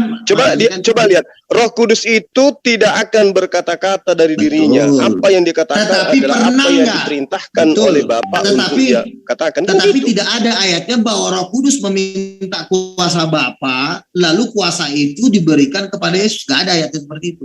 coba lihat, Roh Kudus itu tidak akan berkata-kata dari dirinya. Apa yang dikatakan adalah apa yang diperintahkan oleh Bapa untuk dia katakan. Tetapi tidak ada ayatnya bahwa Roh Kudus meminta kuasa Bapa, lalu kuasa itu diberikan kepada Yesus. Nggak ada ayatnya seperti itu.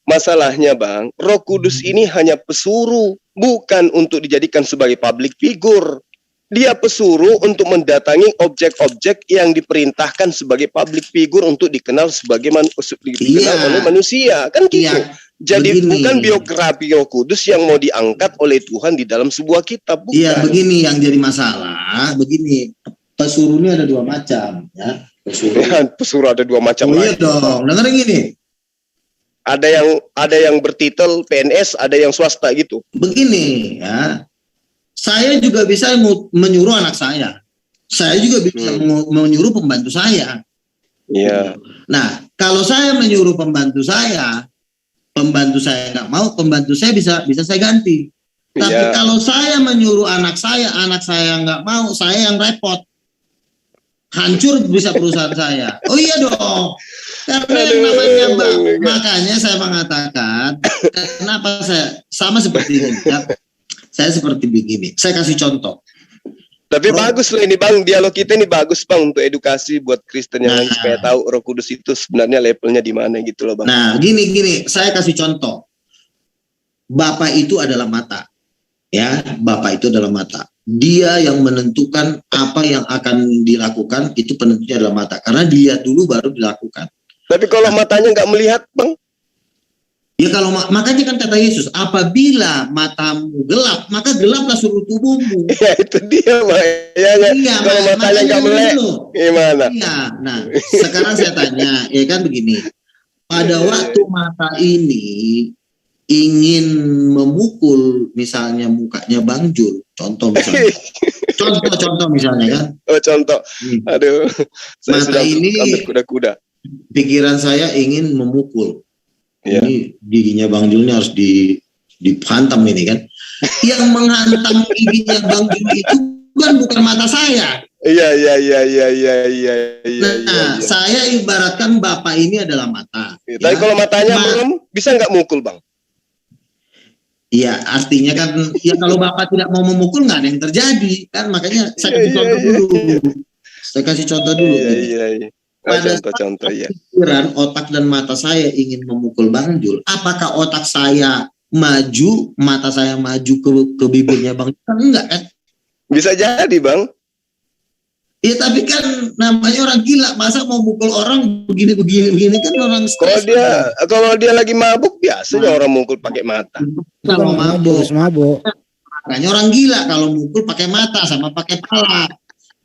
Masalahnya Bang, Roh Kudus ini hanya pesuruh, bukan untuk dijadikan sebagai public figure. Dia pesuruh untuk mendatangi objek-objek yang diperintahkan sebagai public figure untuk dikenal sebagai oleh manusia, kan gitu. Jadi bukan biografi Roh Kudus yang mau diangkat oleh Tuhan di dalam sebuah kitab. Bukan. Iya, begini yang jadi masalah. Begini, pesuruh ini ada dua macam, ya. Pesuruh ada dua macam. Iya dong, dengerin gini. Ada yang bertitel PNS, ada yang swasta gitu. Begini ya, saya juga bisa menyuruh anak saya juga bisa menyuruh pembantu saya. Iya. Nah, kalau saya menyuruh pembantu saya nggak mau, pembantu saya bisa saya ganti. Tapi kalau saya menyuruh anak saya nggak mau, saya yang repot. Hancur bisa perusahaan saya. Oh iya dong. Karena yang namanya makanya saya mengatakan, kenapa saya sama seperti ini ya. Saya seperti begini. Saya kasih contoh. Tapi bagus loh ini Bang, dialog kita ini bagus Bang untuk edukasi buat Kristen yang lain supaya tahu Roh Kudus itu sebenarnya levelnya di mana gitu loh Bang. Nah, gini, saya kasih contoh. Bapa itu adalah mata. Ya, Bapa itu adalah mata. Dia yang menentukan apa yang akan dilakukan, itu penentunya adalah mata. Karena dia dulu baru dilakukan. Tapi kalau matanya nggak melihat Bang? Ya kalau makanya kan kata Yesus, apabila matamu gelap, maka gelaplah seluruh tubuhmu. Ya itu dia Bang. Ya, Iya, kalau matanya nggak melek, gimana? Iya. Nah, sekarang saya tanya, ya kan begini. Pada waktu mata ini ingin memukul misalnya mukanya Bang Jul, contoh misalnya. contoh misalnya kan. Oh contoh. Aduh. Saya Mata sudah ini ambil kuda-kuda. pikiran saya ingin memukul. Ya. Ini giginya Bang Jul ini harus dihantam ini kan. Yang menghantam giginya Bang Jul itu kan bukan mata saya. Iya. Nah, saya ibaratkan Bapak ini adalah mata. Tapi kalau matanya belum, bisa nggak mukul Bang? Iya, artinya kan ya kalau Bapak tidak mau memukul nggak ada yang terjadi kan, makanya saya kasih contoh dulu. Saya kasih contoh dulu. Iya. Pada Contoh ya. pikiran, otak dan mata saya ingin memukul Bang Jul, apakah otak saya maju, mata saya maju ke bibirnya Bang Jul? Kan enggak kan? Bisa jadi Bang. Ya tapi kan namanya orang gila, masa mau mukul orang begini kan orang stres. Kalau dia lagi mabuk biasanya orang mukul pakai mata. Kalau mabuk. Mabuk. Makanya orang gila kalau mukul pakai mata sama pakai pala.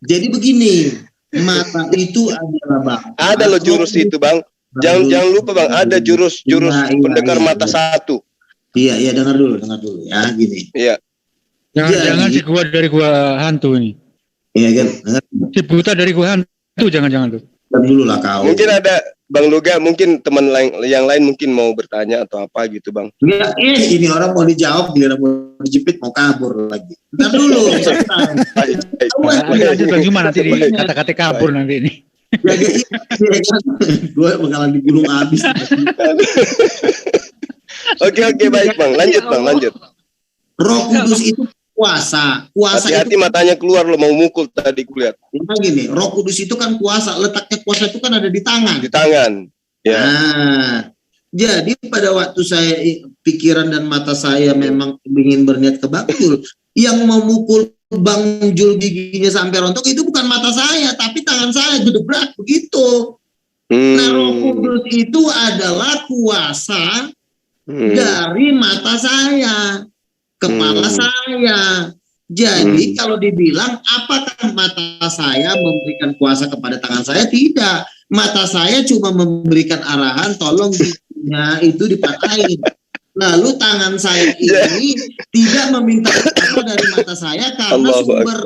Jadi begini, mata itu adalah Bang. Ada loh jurus itu Bang. Jangan lupa Bang, ada jurus pendekar mata satu. Iya, dengar dulu ya, gini. Iya. Jangan si gua dari gua hantu ini. Iya kan, Si buta dari gua hantu, jangan tuh. dengar dulu lah kau. Mungkin ada Bang Luga, mungkin teman yang lain mungkin mau bertanya atau apa gitu Bang. Ya, ini orang mau dijawab, dia mau dijepit, mau kabur lagi. Dengar dulu. Lanjut Bang Juma nanti di kata-kata kabur nanti ini. Gue bakalan digulung habis. Oke, baik Bang. Lanjut. Roh Kudus itu kuasa. Hati-hati matanya keluar lo mau mukul tadi kulihat. Nah, gini, Roh Kudus itu kan kuasa. Letaknya kuasa itu kan ada di tangan. Di tangan. Ya. Nah, jadi pada waktu saya pikiran dan mata saya memang ingin berniat ke Bang Jul, yang memukul Bang Jul giginya sampai rontok itu bukan mata saya, tapi tangan saya gedebrak begitu. Nah, Roh Kudus itu adalah kuasa dari mata saya, kepala saya. Jadi kalau dibilang apakah mata saya memberikan kuasa kepada tangan saya? Tidak. Mata saya cuma memberikan arahan, tolong giginya itu dipatahin. Lalu tangan saya ini tidak meminta kuasa dari mata saya karena sumber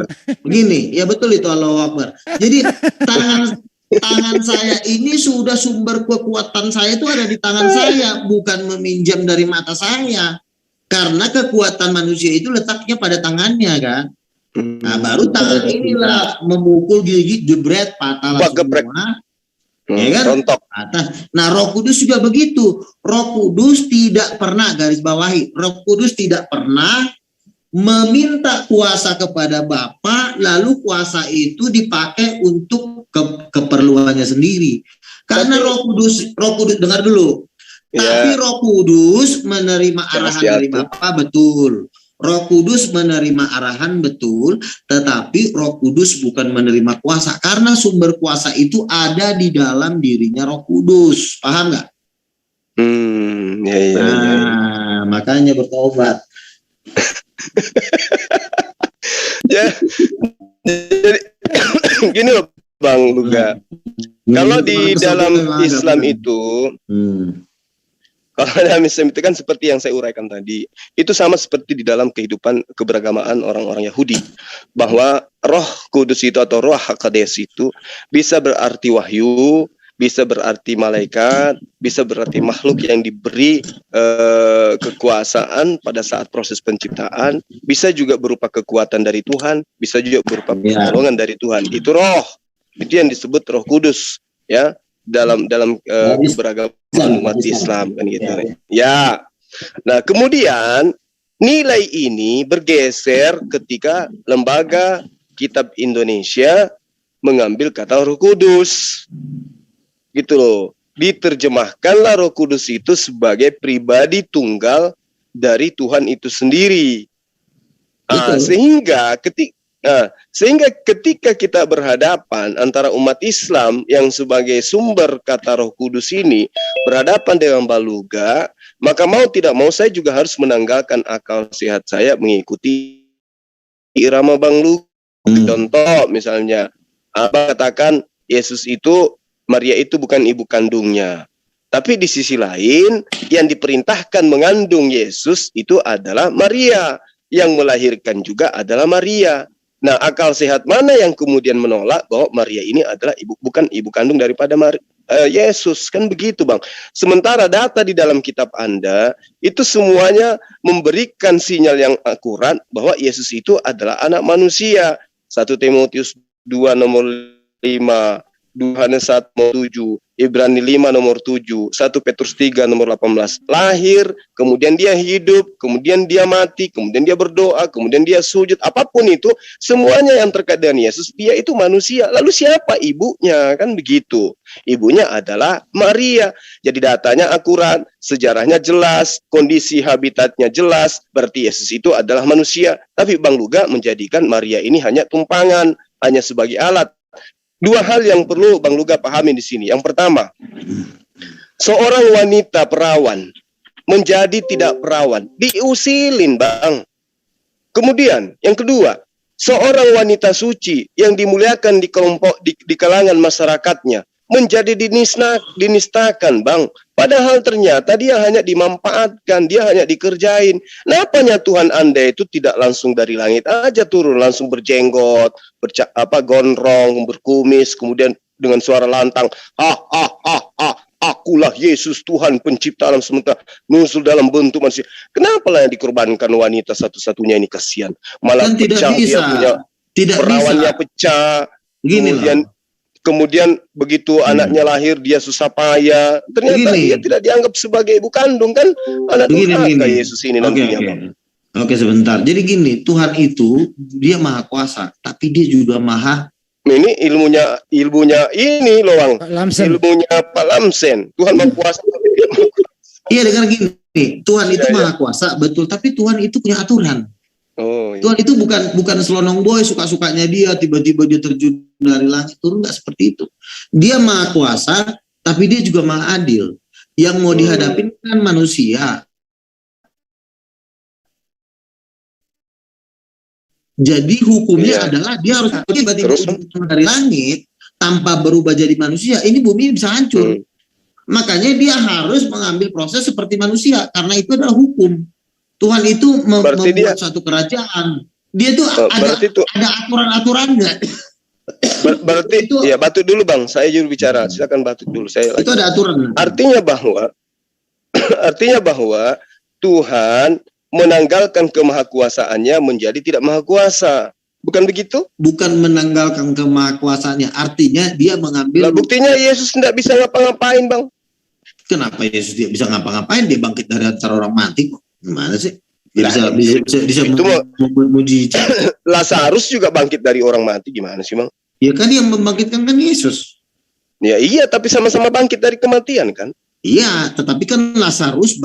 begini. Ya betul itu, Allahu Akbar. Jadi tangan saya ini sudah sumber kekuatan saya itu ada di tangan saya, bukan meminjam dari mata saya. Karena kekuatan manusia itu letaknya pada tangannya kan. Nah baru tangan inilah memukul gigi, jebret, patah lah semua. Ya kan? Nah Roh Kudus juga begitu. Roh Kudus tidak pernah, garis bawahi, Roh Kudus tidak pernah meminta kuasa kepada Bapa, lalu kuasa itu dipakai untuk keperluannya sendiri. Karena Roh Kudus dengar dulu. Tapi Roh Kudus menerima arahan dari Bapa, betul. Roh Kudus menerima arahan, betul. Tetapi Roh Kudus bukan menerima kuasa. Karena sumber kuasa itu ada di dalam dirinya Roh Kudus. Paham nggak? Makanya bertobat. Jadi gini loh Bang Luga. Kalau di dalam Islam itu kalau dalam Islam itu kan seperti yang saya uraikan tadi, itu sama seperti di dalam kehidupan keberagamaan orang-orang Yahudi, bahwa Roh Kudus itu atau Roh HaKodes itu bisa berarti wahyu, bisa berarti malaikat, bisa berarti makhluk yang diberi kekuasaan pada saat proses penciptaan, bisa juga berupa kekuatan dari Tuhan, bisa juga berupa pertolongan dari Tuhan. Itu roh, itu yang disebut Roh Kudus, ya. dalam keberagaman umat Islam kan gitu. Ya. Nah, kemudian nilai ini bergeser ketika lembaga Alkitab Indonesia mengambil kata Roh Kudus. Gitu loh. Diterjemahkanlah Roh Kudus itu sebagai pribadi tunggal dari Tuhan itu sendiri. Sehingga ketika kita berhadapan antara umat Islam yang sebagai sumber kata Roh Kudus ini berhadapan dengan Baluga, maka mau tidak mau saya juga harus menanggalkan akal sehat saya mengikuti irama Bang Luga. Contoh misalnya, Abang katakan Yesus itu, Maria itu bukan ibu kandungnya. Tapi di sisi lain, yang diperintahkan mengandung Yesus itu adalah Maria. Yang melahirkan juga adalah Maria. Nah, akal sehat mana yang kemudian menolak bahwa Maria ini adalah bukan ibu kandung daripada Yesus? Kan begitu, Bang. Sementara data di dalam kitab Anda, itu semuanya memberikan sinyal yang akurat bahwa Yesus itu adalah anak manusia. 1 Timotius 2 nomor 5, Yohanes 1 nomor 7, Ibrani 5 nomor 7, 1 Petrus 3 nomor 18. Lahir, kemudian dia hidup, kemudian dia mati, kemudian dia berdoa, kemudian dia sujud. Apapun itu, semuanya yang terkait dengan Yesus, dia itu manusia. Lalu siapa ibunya? Kan begitu. Ibunya adalah Maria. Jadi datanya akurat, sejarahnya jelas, kondisi habitatnya jelas, berarti Yesus itu adalah manusia. Tapi Bang Luga menjadikan Maria ini hanya tumpangan, hanya sebagai alat. Dua hal yang perlu Bang Luga pahami di sini. Yang pertama, seorang wanita perawan menjadi tidak perawan, diusilin, Bang. Kemudian, yang kedua, seorang wanita suci yang dimuliakan di kelompok di kalangan masyarakatnya menjadi dinistakan, Bang. Padahal ternyata dia hanya dimanfaatkan, dia hanya dikerjain. Napanya Tuhan Anda itu tidak langsung dari langit aja turun, langsung berjenggot, gondrong, berkumis, kemudian dengan suara lantang, akulah Yesus Tuhan pencipta alam semesta, nusul dalam bentuk manusia. Kenapa lah yang dikorbankan wanita satu-satunya ini? Kasihan. Malah kan pecah, dia punya perawannya pecah. Kemudian begitu anaknya lahir dia susah payah. Ternyata dia tidak dianggap sebagai ibu kandung, kan? Anak Tuhan Yesus ini nantinya. Oke, sebentar. Jadi gini, Tuhan itu dia maha kuasa, tapi dia juga maha. Ini ilmunya ini loh, Bang. Ilmunya Pak Lamsen. Tuhan maha kuasa, tapi dia maha kuasa. Iya, dengar gini. Tuhan itu maha kuasa, betul, tapi Tuhan itu punya aturan. Oh, iya. Tuhan itu bukan selonong boy, suka-sukanya dia, tiba-tiba dia terjun dari langit turun, nggak seperti itu. Dia maha kuasa, tapi dia juga maha adil. Yang mau dihadapin kan manusia. Jadi hukumnya adalah dia harus tiba-tiba turun dari langit tanpa berubah jadi manusia. Ini bumi bisa hancur. Makanya dia harus mengambil proses seperti manusia, karena itu adalah hukum. Tuhan itu membuat suatu kerajaan. Dia tuh ada aturan-aturannya. Berarti itu, ya batuk dulu, Bang. Saya juru bicara. Silakan batuk dulu. Itu ada aturan. Artinya bahwa Tuhan menanggalkan kemahakuasaannya menjadi tidak maha kuasa. Bukan begitu? Bukan menanggalkan kemahakuasaannya. Artinya dia mengambil. Nah, buktinya Yesus tidak bisa ngapa-ngapain, Bang. Kenapa Yesus tidak bisa ngapa-ngapain? Dia bangkit dari antara orang mati kok. Gimana sih? Bisa membuat mujizat. Lazarus juga bangkit dari orang mati, gimana sih, Bang? Ya kan yang membangkitkan kan Yesus. Ya iya, tapi sama-sama bangkit dari kematian kan? Iya, tetapi kan Lazarus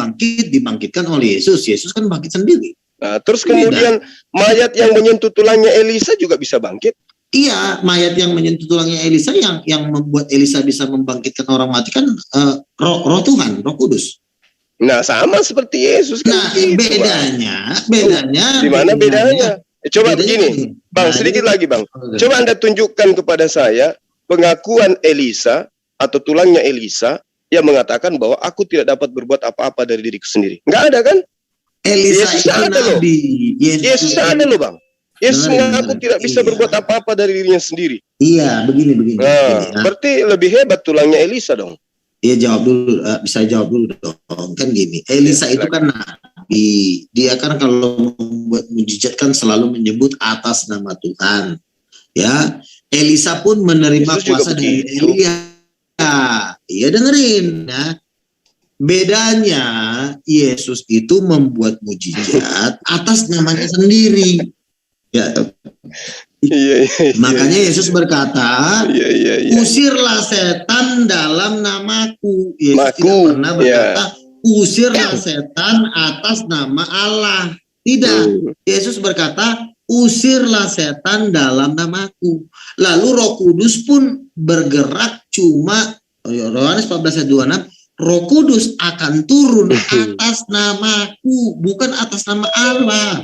dibangkitkan oleh Yesus. Yesus kan bangkit sendiri. Nah, terus kemudian mayat yang menyentuh tulangnya Elisa juga bisa bangkit. Iya, mayat yang menyentuh tulangnya Elisa yang membuat Elisa bisa membangkitkan orang mati kan roh Tuhan, Roh Kudus. Nah, sama seperti Yesus kan. Nah, bedanya. Di mana bedanya? Coba begini, Bang, sedikit lagi, Bang. Coba Anda tunjukkan kepada saya pengakuan Elisa atau tulangnya Elisa yang mengatakan bahwa aku tidak dapat berbuat apa-apa dari diriku sendiri. Enggak ada kan? Yesus ada loh. Yesus ada loh, Bang. Yesus mengaku tidak bisa berbuat apa-apa dari dirinya sendiri. Iya, begini. Nah, berarti lebih hebat tulangnya Elisa dong. Iya, jawab dulu, bisa jawab dulu dong. Kan gini, Elisa itu kan nabi. Dia kan kalau membuat mujizat kan selalu menyebut atas nama Tuhan. Ya, Elisa pun menerima kuasa dari Elia. Iya, dengerin ya. Bedanya Yesus itu membuat mujizat atas namanya sendiri. Ya. Iya, iya. Makanya Yesus berkata, Iya, iya, iya. usirlah setan dalam namaku. Yesus Maku, tidak pernah berkata, usirlah setan atas nama Allah. Tidak. Yesus berkata, usirlah setan dalam namaku. Lalu Roh Kudus pun bergerak cuma, Yohanes 14 ayat 26, Roh Kudus akan turun atas namaku, bukan atas nama Allah.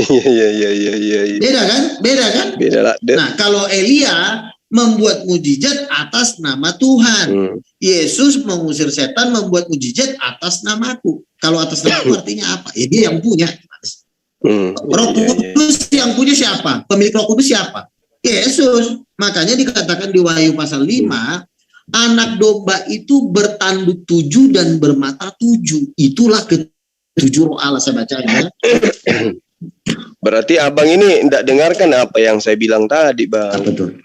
Iya, iya, iya, iya. Beda kan? Beda kan? Beda lah. Nah, kalau Elia membuat mujizat atas nama Tuhan. Yesus mengusir setan membuat mujizat atas namaku. Kalau atas namaku artinya apa? Ya dia yang punya. Roh Kudus yang punya siapa? Pemilik Roh Kudus siapa? Yesus. Makanya dikatakan di Wahyu pasal 5, anak domba itu bertanduk 7 dan bermata 7. Itulah ketujuh roh Allah, saya bacanya. Berarti abang ini tidak dengarkan apa yang saya bilang tadi, Bang. Betul.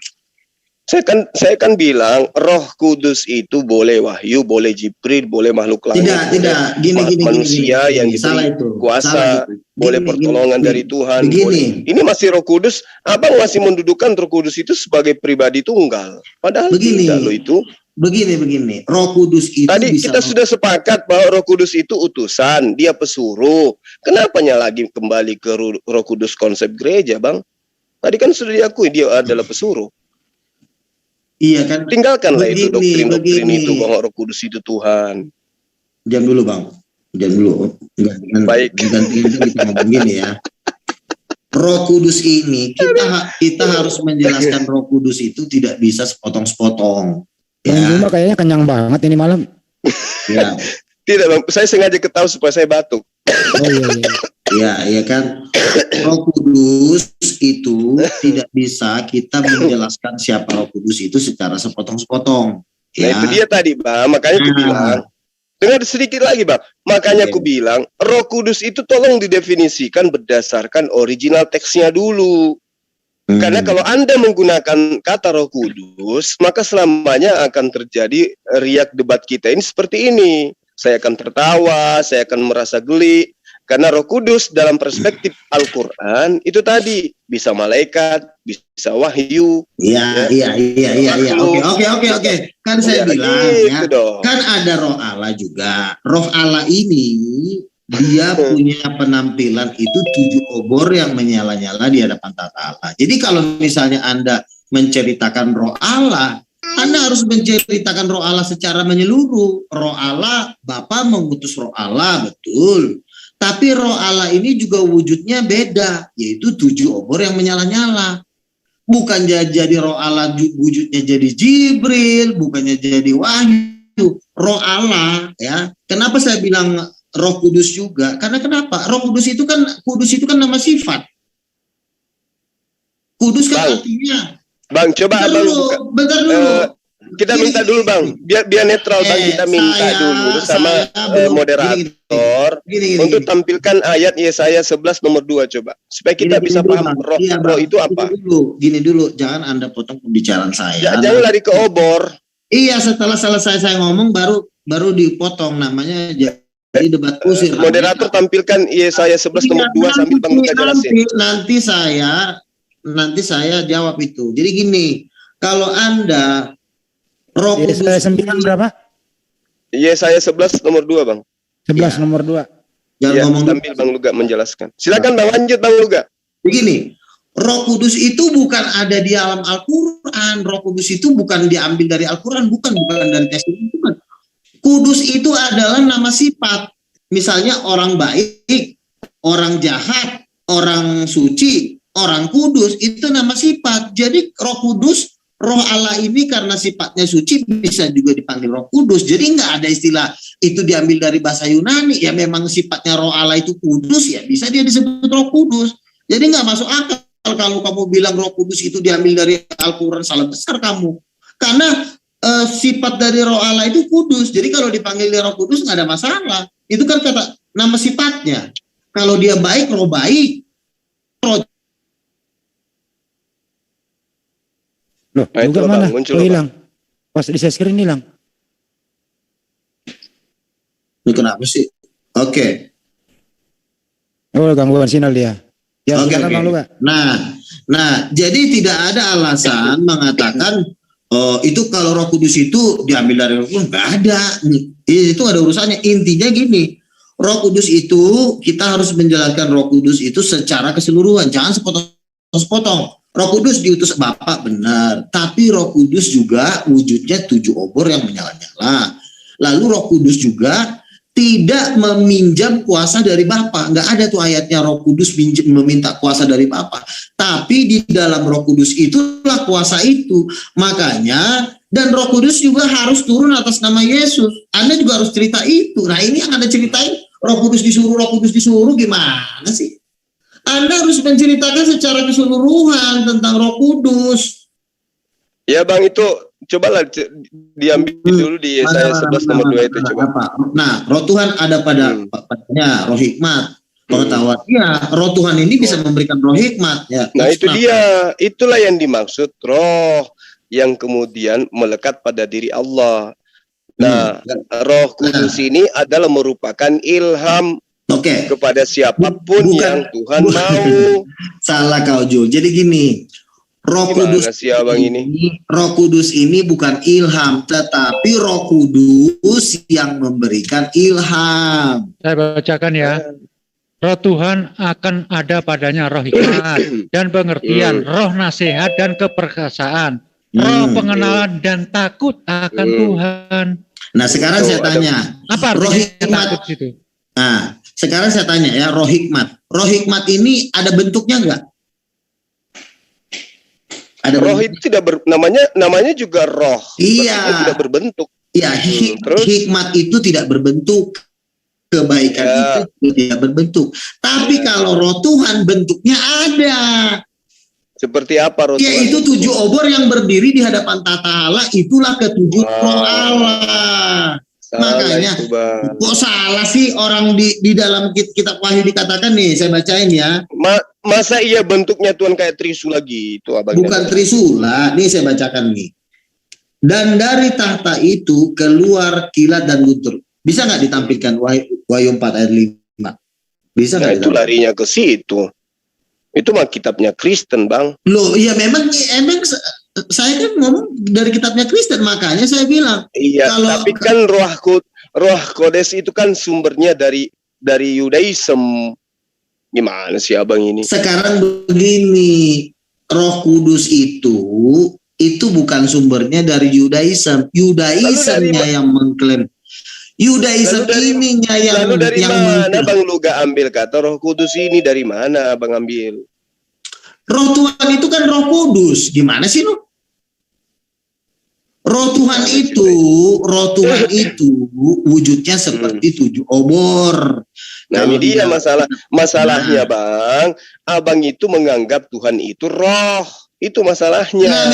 Saya kan bilang Roh Kudus itu boleh wahyu, boleh Jibril, boleh makhluk lain. Tidak. Gini. Manusia yang diberi kuasa, boleh pertolongan dari Tuhan. Boleh. Ini masih Roh Kudus. Abang masih mendudukan Roh Kudus itu sebagai pribadi tunggal. Padahal tidak loh itu. Begini. Roh Kudus itu tadi bisa kita sudah sepakat bahwa Roh Kudus itu utusan, dia pesuruh. Kenapanya lagi kembali ke Roh Kudus konsep gereja, Bang? Tadi kan sudah diakui dia adalah pesuruh. Iya kan? Tinggalkanlah itu doktrin itu bahwa Roh Kudus itu Tuhan. Diam dulu, Bang. Diam dulu. Baik. Ganti kita ngomong gini ya. Roh Kudus ini kita harus menjelaskan Roh Kudus itu tidak bisa sepotong-sepotong. Ya. Cuma kayaknya kenyang banget ini malam. Ya. Tidak, Bang. Saya sengaja ketahui supaya saya batuk. Oh iya. Ya kan. Roh Kudus itu tidak bisa kita menjelaskan siapa Roh Kudus itu secara sepotong-sepotong. Nah itu dia tadi, Bang. Makanya aku bilang. Dengar sedikit lagi, Bang. Makanya aku bilang Roh Kudus itu tolong didefinisikan berdasarkan original teksnya dulu. Karena kalau Anda menggunakan kata Roh Kudus, maka selamanya akan terjadi riak debat kita ini seperti ini. Saya akan tertawa, saya akan merasa geli. Karena Roh Kudus dalam perspektif Al-Quran itu tadi bisa malaikat, bisa wahyu. Iya. Oke. Kan saya bilang ya, kan ada Roh Allah juga. Roh Allah ini dia punya penampilan itu 7 obor yang menyala-nyala di hadapan tata Allah. Jadi kalau misalnya Anda menceritakan Roh Allah, Anda harus menceritakan Roh Allah secara menyeluruh. Roh Allah, Bapa mengutus Roh Allah, betul. Tapi Roh Allah ini juga wujudnya beda, yaitu 7 obor yang menyala-nyala. Bukan jadi Roh Allah wujudnya jadi Jibril, bukannya jadi Wahyu. Roh Allah ya. Kenapa saya bilang Roh Kudus juga? Karena kenapa? Roh Kudus itu kan nama sifat. Kudus kan artinya. Bang, coba bentar dulu. Kita minta dulu, Bang. Biar netral, Bang. Kita minta dulu sama moderator untuk tampilkan ayat Yesaya 11 nomor 2 coba. Supaya kita bisa paham roh itu apa. Gini dulu, jangan Anda potong pembicaraan saya. Jangan lari ke obor. Iya, setelah selesai saya ngomong baru dipotong, namanya jadi debat kusir. Moderator tampilkan Yesaya 11 nomor 2 sambil Bang Luka jelasin. Nanti saya jawab itu. Jadi gini, kalau Anda Roh Kudus Yesaya 9 berapa? Yesaya 11 nomor 2, Bang. 11 nomor 2. Jangan ngomong sambil Bang Luga menjelaskan. Silakan Bang, lanjut Bang Luga. Begini, Roh Kudus itu bukan ada di alam Al-Quran. Roh Kudus itu bukan diambil dari Al-Quran, bukan dari Testament. Bukan. Kudus itu adalah nama sifat. Misalnya orang baik, orang jahat, orang suci, orang kudus, itu nama sifat. Jadi Roh Kudus, Roh Allah ini karena sifatnya suci bisa juga dipanggil Roh Kudus. Jadi nggak ada istilah itu diambil dari bahasa Yunani. Ya memang sifatnya Roh Allah itu kudus, ya bisa dia disebut Roh Kudus. Jadi nggak masuk akal kalau kamu bilang Roh Kudus itu diambil dari Al-Quran, salah besar kamu. Karena sifat dari Roh Allah itu kudus. Jadi kalau dipanggil Roh Kudus nggak ada masalah. Itu kan kata nama sifatnya. Kalau dia baik, Roh baik. Roh Loh, juga mana? Bang, hilang. Pas di screen hilang. Ini kenapa sih? Oke. Oh, gangguan sinyal dia. Ya, Oke. Bang Luka. Nah, Nah, jadi tidak ada alasan mengatakan itu kalau Roh Kudus itu diambil dari Roh Kudus, nggak ada. Itu ada urusannya. Intinya gini, Roh Kudus itu kita harus menjalankan Roh Kudus itu secara keseluruhan, jangan sepotong-sepotong. Roh Kudus diutus Bapa benar, tapi Roh Kudus juga wujudnya 7 obor yang menyala-nyala. Lalu Roh Kudus juga tidak meminjam kuasa dari Bapa. Nggak ada tuh ayatnya Roh Kudus meminta kuasa dari Bapa. Tapi di dalam Roh Kudus itulah kuasa itu. Makanya, dan Roh Kudus juga harus turun atas nama Yesus. Anda juga harus cerita itu. Nah, ini yang Anda ceritain, Roh Kudus disuruh gimana sih? Anda harus menceritakan secara keseluruhan tentang Roh Kudus. Ya Bang, itu cobalah diambil dulu di Yesaya 11 nomor 2 itu coba. Nah, Roh Tuhan ada padanya Roh hikmat, pengetahuan. Ya, Roh Tuhan ini bisa memberikan Roh hikmat. Ya, nah itu dia, itulah yang dimaksud Roh yang kemudian melekat pada diri Allah. Nah, Roh Kudus ini adalah merupakan ilham kepada siapapun yang Tuhan mau. Salah kau Jo. Jadi gini, Roh Kudus Roh Kudus ini bukan ilham, tetapi Roh Kudus yang memberikan ilham. Saya bacakan ya. Roh Tuhan akan ada padanya roh hikmat dan pengertian, roh nasihat dan keperkasaan, roh pengenalan dan takut akan Tuhan. Nah, sekarang saya tanya, apa roh hikmat itu? Nah, sekarang saya tanya ya, roh hikmat. Roh hikmat ini ada bentuknya enggak? Ada roh itu tidak namanya juga roh. Iya. Tidak berbentuk. Iya, hikmat itu tidak berbentuk. Kebaikan itu tidak berbentuk. Tapi kalau Roh Tuhan bentuknya ada. Seperti apa Roh Tuhan? Yaitu 7 obor yang berdiri di hadapan tata Allah, itulah ke-7 Roh Allah. Makanya kok salah sih orang di dalam kitab Wahyu dikatakan nih, saya bacain ya. Masa iya bentuknya Tuhan kayak trisula gitu, Abang? Bukan trisula, nih saya bacakan nih. Dan dari tahta itu keluar kilat dan guntur. Bisa nggak ditampilkan Wahyu 4 ayat 5? Bisa nggak? Nah, itu larinya ke situ. Itu mah kitabnya Kristen, Bang. Loh, iya memang saya kan ngomong dari kitabnya Kristen, makanya saya bilang. Iya, tapi kan Roh Kodes itu kan sumbernya dari Yudaism. Gimana sih Abang ini? Sekarang begini, Roh Kudus itu bukan sumbernya dari Yudaism. Yudaismnya yang mengklaim. Yudaism ininya yang lalu dari mana Bang Luga ambil kata Roh Kudus ini, dari mana Abang ambil? Roh Tuhan itu kan Roh Kudus. Gimana sih lu? Roh Tuhan itu wujudnya seperti 7 obor. Nah, ini dia masalahnya Bang. Abang itu menganggap Tuhan itu roh. Itu masalahnya.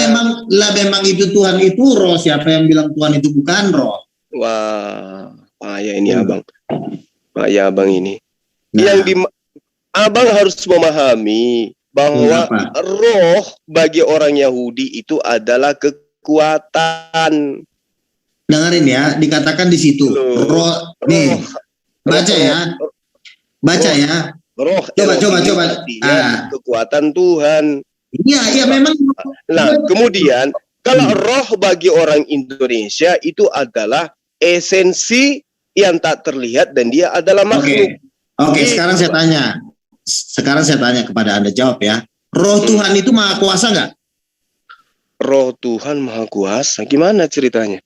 Memang itu Tuhan itu roh. Siapa yang bilang Tuhan itu bukan roh? Wah, payah ini Abang. Payah Abang ini. Abang harus memahami bahwa roh bagi orang Yahudi itu adalah kekuatan. Dengerin ya, dikatakan di situ. Roh. Nih, baca ya. Roh. Coba. Kekuatan Tuhan. Iya, memang. Nah, kemudian kalau roh bagi orang Indonesia itu adalah esensi yang tak terlihat dan dia adalah makhluk. Oke, sekarang saya tanya kepada Anda, jawab ya. Roh Tuhan itu maha kuasa nggak? Roh Tuhan maha kuasa, gimana ceritanya?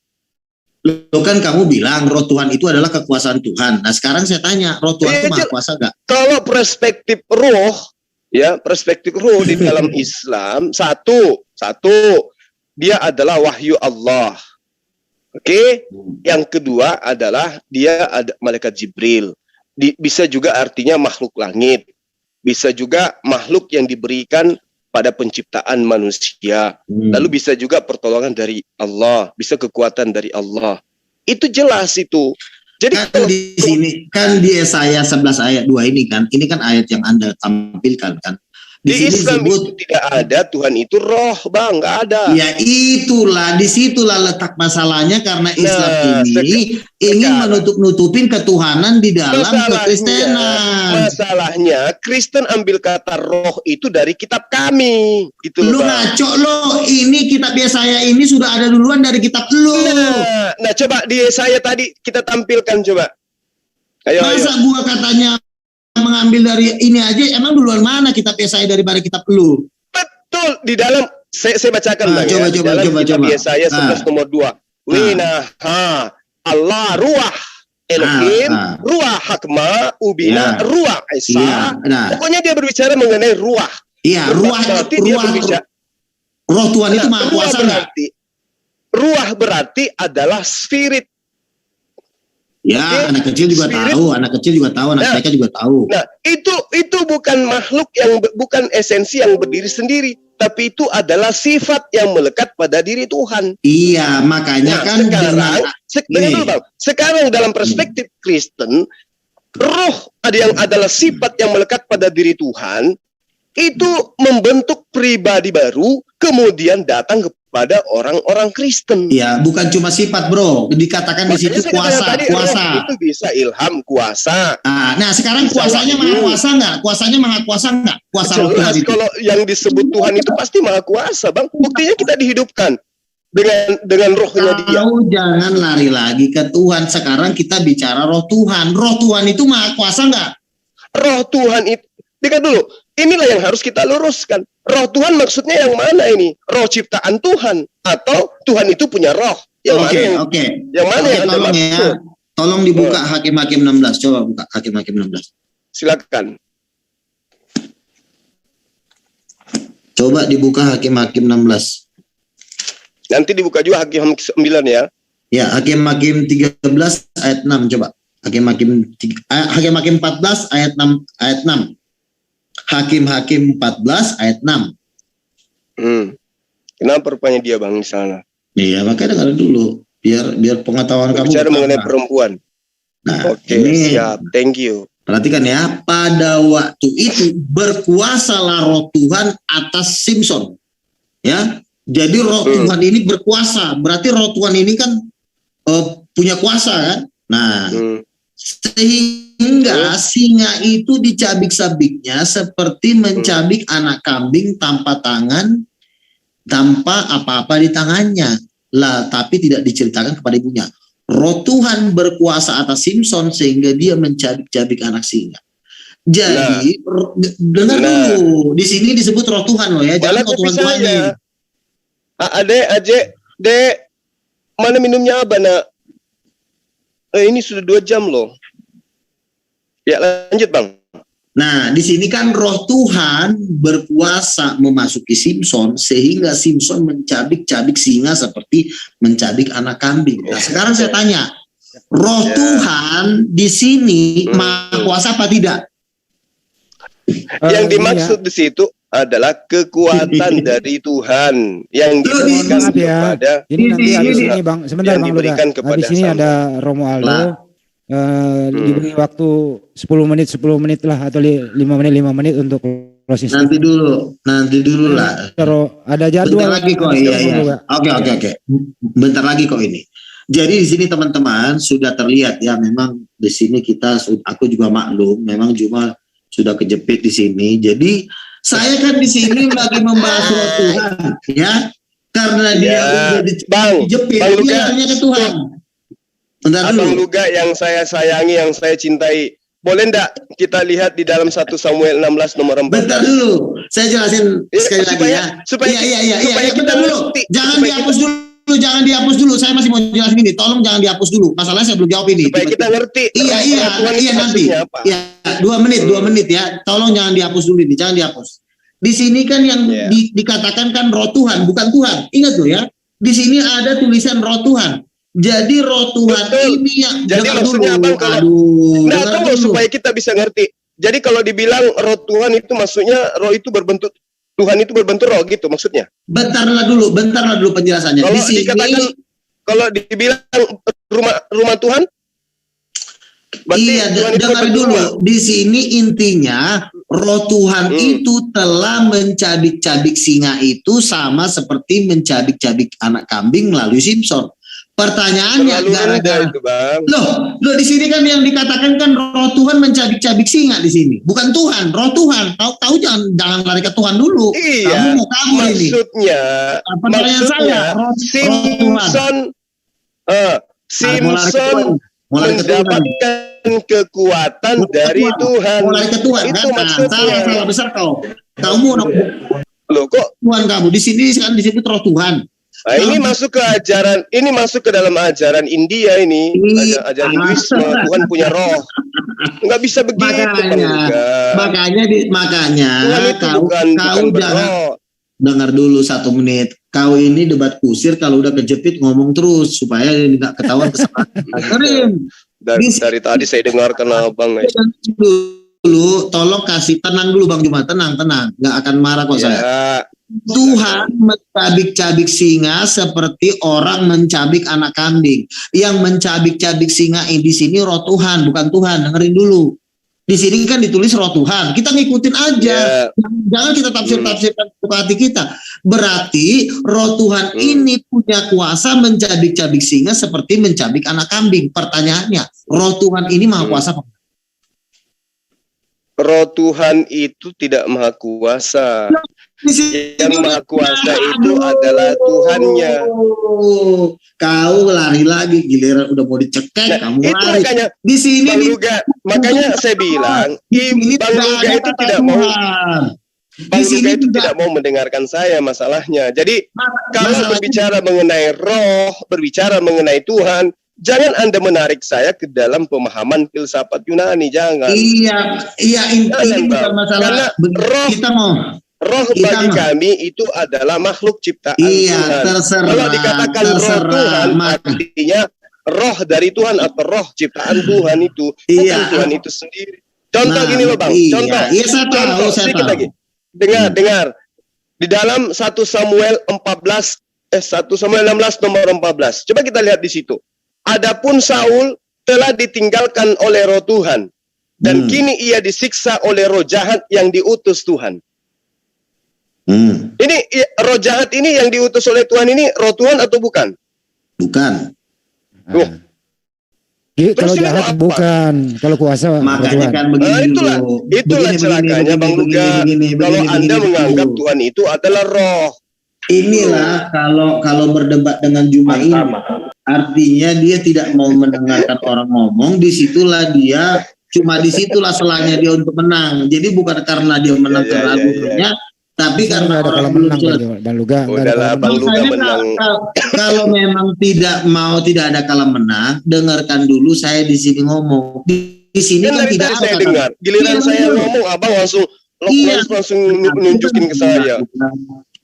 Lo kan kamu bilang Roh Tuhan itu adalah kekuasaan Tuhan. Nah sekarang saya tanya, Roh Tuhan itu maha kuasa nggak? Kalau perspektif roh di dalam Islam, satu, dia adalah wahyu Allah. Oke? Yang kedua adalah dia ada malaikat Jibril. Bisa juga artinya makhluk langit. Bisa juga makhluk yang diberikan pada penciptaan manusia. Lalu bisa juga pertolongan dari Allah, bisa kekuatan dari Allah. Itu jelas itu. Jadi kan di sini kan di Yesaya 11 ayat 2 ini kan ayat yang Anda tampilkan kan. Di Di sini Islam disebut, itu tidak ada Tuhan itu roh, Bang, nggak ada. ya itulah, disitulah letak masalahnya karena Islam ini ingin sekarang menutup-nutupin ketuhanan di dalam kekristenan. masalahnya Kristen ambil kata roh itu dari kitab kami, gitu Lu loh, Bang. ngaco lo, ini kitab Yesaya ini sudah ada duluan dari kitab lu. Nah, coba di Yesaya tadi kita tampilkan coba. Ayo, Masa gua katanya mengambil dari ini aja, emang duluan mana kitab Yesaya daripada kitab lu? Betul, di dalam saya bacakan, Bang, coba, ya. Di coba, dalam coba, kitab coba. Yesaya 11 nomor 2. Winaha Allah ruah Elohim, ruah hakma, ubina, ruah Isa. Pokoknya dia berbicara mengenai ruah. Iya, ruah roh Tuhan itu maha kuasa enggak? Ruah berarti adalah spirit. Ya, anak kecil juga tahu, anak TK juga tahu. Nah, itu bukan makhluk yang bukan esensi yang berdiri sendiri, tapi itu adalah sifat yang melekat pada diri Tuhan. Iya, makanya kan sekarang dalam perspektif Kristen, roh yang adalah sifat yang melekat pada diri Tuhan itu membentuk pribadi baru, kemudian datang kepada orang-orang Kristen. Ya, bukan cuma sifat, bro. Dikatakan di situ kuasa. Itu bisa ilham, kuasa. Nah, sekarang kuasanya maha kuasa nggak? Kuasanya maha kuasa nggak? Kuasa roh Tuhan itu. Kalau yang disebut Tuhan itu pasti maha kuasa, Bang. Buktinya kita dihidupkan dengan rohnya dia. Jangan lari lagi ke Tuhan. Sekarang kita bicara roh Tuhan. Roh Tuhan itu maha kuasa nggak? Roh Tuhan itu, dengar dulu. Inilah yang harus kita luruskan. Roh Tuhan maksudnya yang mana ini? Roh ciptaan Tuhan atau Tuhan itu punya roh? Yang mana yang Anda maksud? Tolong dibuka Hakim-Hakim 16. Coba buka Hakim-Hakim 16. Silakan. Coba dibuka Hakim-Hakim 16. Nanti dibuka juga Hakim 9 ya. Ya, Hakim-Hakim 13 ayat 6 coba. Hakim-Hakim 14 ayat 6. Hakim-Hakim 14 ayat 6. Kenapa rupanya dia, Bang, di sana? Iya, makanya dengar dulu biar pengetahuan kamu bicara mengenai perempuan. Nah, Oke, siap. Thank you. Perhatikan ya, pada waktu itu berkuasalah roh Tuhan atas Simson. Ya. Jadi roh Tuhan ini berkuasa. Berarti roh Tuhan ini kan punya kuasa kan? Nah, sehingga singa itu dicabik-cabiknya seperti mencabik anak kambing tanpa tangan, tanpa apa-apa di tangannya. Lah, tapi tidak diceritakan kepada ibunya. Roh Tuhan berkuasa atas Simson sehingga dia mencabik-cabik anak singa. Jadi, dengar dulu, di sini disebut roh Tuhan loh ya, jangan roh Tuhan ini. Dek, mana minumnya Abah, nak? Ini sudah 2 jam loh. Ya, lanjut, Bang. Nah, di sini kan roh Tuhan berkuasa memasuki Simson sehingga Simson mencabik-cabik singa seperti mencabik anak kambing. Nah, sekarang saya tanya, roh Tuhan di sini maha kuasa apa tidak? Yang dimaksud di situ adalah kekuatan dari Tuhan yang diberikan kepada Jadi nanti habis ini, Bang, sebentar Bang Luda. Habis ini ada Romo Aldo. Diberi waktu 10 menit lah atau 5 menit untuk closing. Nanti dulu lah. Ada jadwal. Bentar lagi kok, iya. Oke. Bentar lagi kok ini. Jadi di sini teman-teman sudah terlihat ya, memang di sini aku juga maklum, memang cuma sudah kejepit di sini. Jadi saya kan di sini lagi membahas roh Tuhan, ya, karena dia udah dijepit, dia hanya ke Tuhan. Abang Luga yang saya sayangi, yang saya cintai, boleh enggak kita lihat di dalam 1 Samuel 16 nomor 14? Bentar dulu, saya jelasin sekali lagi ya. Supaya kita dulu, jangan dihapus dulu. Saya masih mau jelasin ini. Tolong jangan dihapus dulu. Masalahnya saya belum jawab ini. Supaya kita ngerti. Iya nanti. Iya, 2 menit ya. Tolong jangan dihapus dulu ini. Jangan dihapus. Di sini kan yang dikatakan kan roh Tuhan, bukan Tuhan. Ingat tuh ya. Di sini ada tulisan roh Tuhan. Jadi roh Tuhan ini yang jadi maksudnya apa kalau supaya kita bisa ngerti. Jadi kalau dibilang roh Tuhan itu maksudnya roh itu berbentuk Tuhan itu berbentuk roh gitu maksudnya. Bentarlah dulu penjelasannya. Kalau dibilang rumah Tuhan? Berarti Iya, Tuhan itu dengar berdua. dulu. Di sini intinya roh Tuhan itu telah mencabik-cabik singa itu sama seperti mencabik-cabik anak kambing melalui Simpson. Pertanyaannya Terlalu rendah gara-gara itu, Bang. loh di sini kan yang dikatakan kan roh Tuhan mencabik-cabik singa di sini. Bukan Tuhan, roh Tuhan. Tahu jangan lari ke Tuhan dulu. Iya, Kamu mau kabur ini. Pertanyaan saya, roh Simpson Simpson mau lari ke Tuhan. mendapatkan kekuatan dari Tuhan. Mau lari ke Tuhan. Itu Kan? maksudnya. Salah besar kau. Kamu Loh kok Tuhan kamu di sini kan disebut roh Tuhan. ini masuk ke ajaran, ini masuk ke dalam ajaran India ini, ajaran Hinduisme. Tuhan punya roh. Nggak bisa begitu, Makanya Tuhan itu kau bukan jangan berroh. dengar dulu 1 menit. Kau ini debat kusir kalau udah kejepit ngomong terus supaya nggak ketahuan kesalahan. Dengerin. Dari tadi saya dengarkan abang. Dulu, tolong kasih tenang dulu Bang Juma, tenang, nggak akan marah kok saya. Tuhan mencabik-cabik singa seperti orang mencabik anak kambing. Yang mencabik-cabik singa di sini roh Tuhan, bukan Tuhan. Dengerin dulu. Di sini kan ditulis roh Tuhan. Kita ngikutin aja. Jangan kita tafsir-tafsirkan ke hati kita. Berarti roh Tuhan ini punya kuasa mencabik-cabik singa seperti mencabik anak kambing. Pertanyaannya, roh Tuhan ini maha kuasa apa? Roh Tuhan itu tidak maha kuasa. Yang maha kuasa itu adalah Tuhannya. Kau lari lagi, giliran udah mau dicekek, kamu itu lari. makanya Di sini Bang Luga, makanya saya bilang, Bang Luga itu tidak mau. Bang Luga itu tidak mau mendengarkan saya masalahnya. Jadi kalau berbicara mengenai roh, berbicara mengenai Tuhan, jangan Anda menarik saya ke dalam pemahaman filsafat Yunani, jangan. Iya, ini bukan masalah. Karena roh, kita mau roh bagi kami itu adalah makhluk ciptaan Tuhan. Terserah. Kalau dikatakan roh Tuhan, artinya roh dari Tuhan atau roh ciptaan Tuhan itu bukan Tuhan itu sendiri. Contoh gini loh Bang, contoh. Contoh sedikit lagi. Dengar. Di dalam 1 Samuel 16 nomor 14. Coba kita lihat di situ. Adapun Saul telah ditinggalkan oleh roh Tuhan dan kini ia disiksa oleh roh jahat yang diutus Tuhan. Ini roh jahat ini yang diutus oleh Tuhan ini roh Tuhan atau bukan? Bukan. Kalau jahat bukan, kalau kuasa makanya kan begini. Itulah celakanya Bang Luga. Kalau Anda menganggap Tuhan itu adalah roh. Inilah kalau berdebat dengan Juma ini, artinya dia tidak mau mendengarkan orang ngomong. Disitulah disitulah selanya dia untuk menang. Jadi bukan karena dia menang karena argumennya, tapi karena orang belum selesai. Bang Luga, Bang Luga menang. Kalau memang tidak ada kalah menang, dengarkan dulu saya di sini ngomong. Di sini kan tidak ada. Saya dengar. Giliran saya ngomong, abang langsung nunjukin ke saya.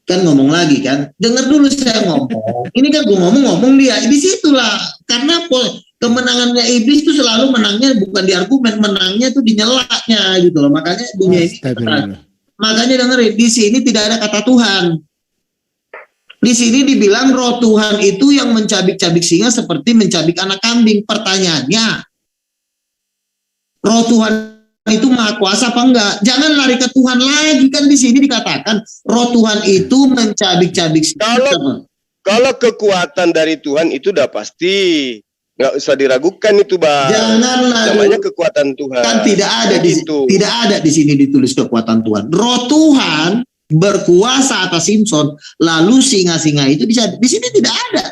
Kan ngomong lagi kan, dengar dulu saya ngomong. Ini kan gue ngomong dia. Di situlah karena kemenangannya iblis itu selalu menangnya bukan di argumen, menangnya itu di nyelaknya gitu loh. Makanya dunia ini. Makanya dengerin, di sini tidak ada kata Tuhan. Di sini dibilang roh Tuhan itu yang mencabik-cabik singa seperti mencabik anak kambing. Pertanyaannya, roh Tuhan itu maha kuasa apa enggak? Jangan lari ke Tuhan lagi, kan di sini dikatakan roh Tuhan itu mencabik-cabik singa. Kalau kekuatan dari Tuhan itu udah pasti nggak usah diragukan itu Bang. Janganlah. Namanya kekuatan Tuhan. Kan tidak ada di sini ditulis kekuatan Tuhan. Roh Tuhan berkuasa atas Simpson, lalu singa-singa itu di sini tidak ada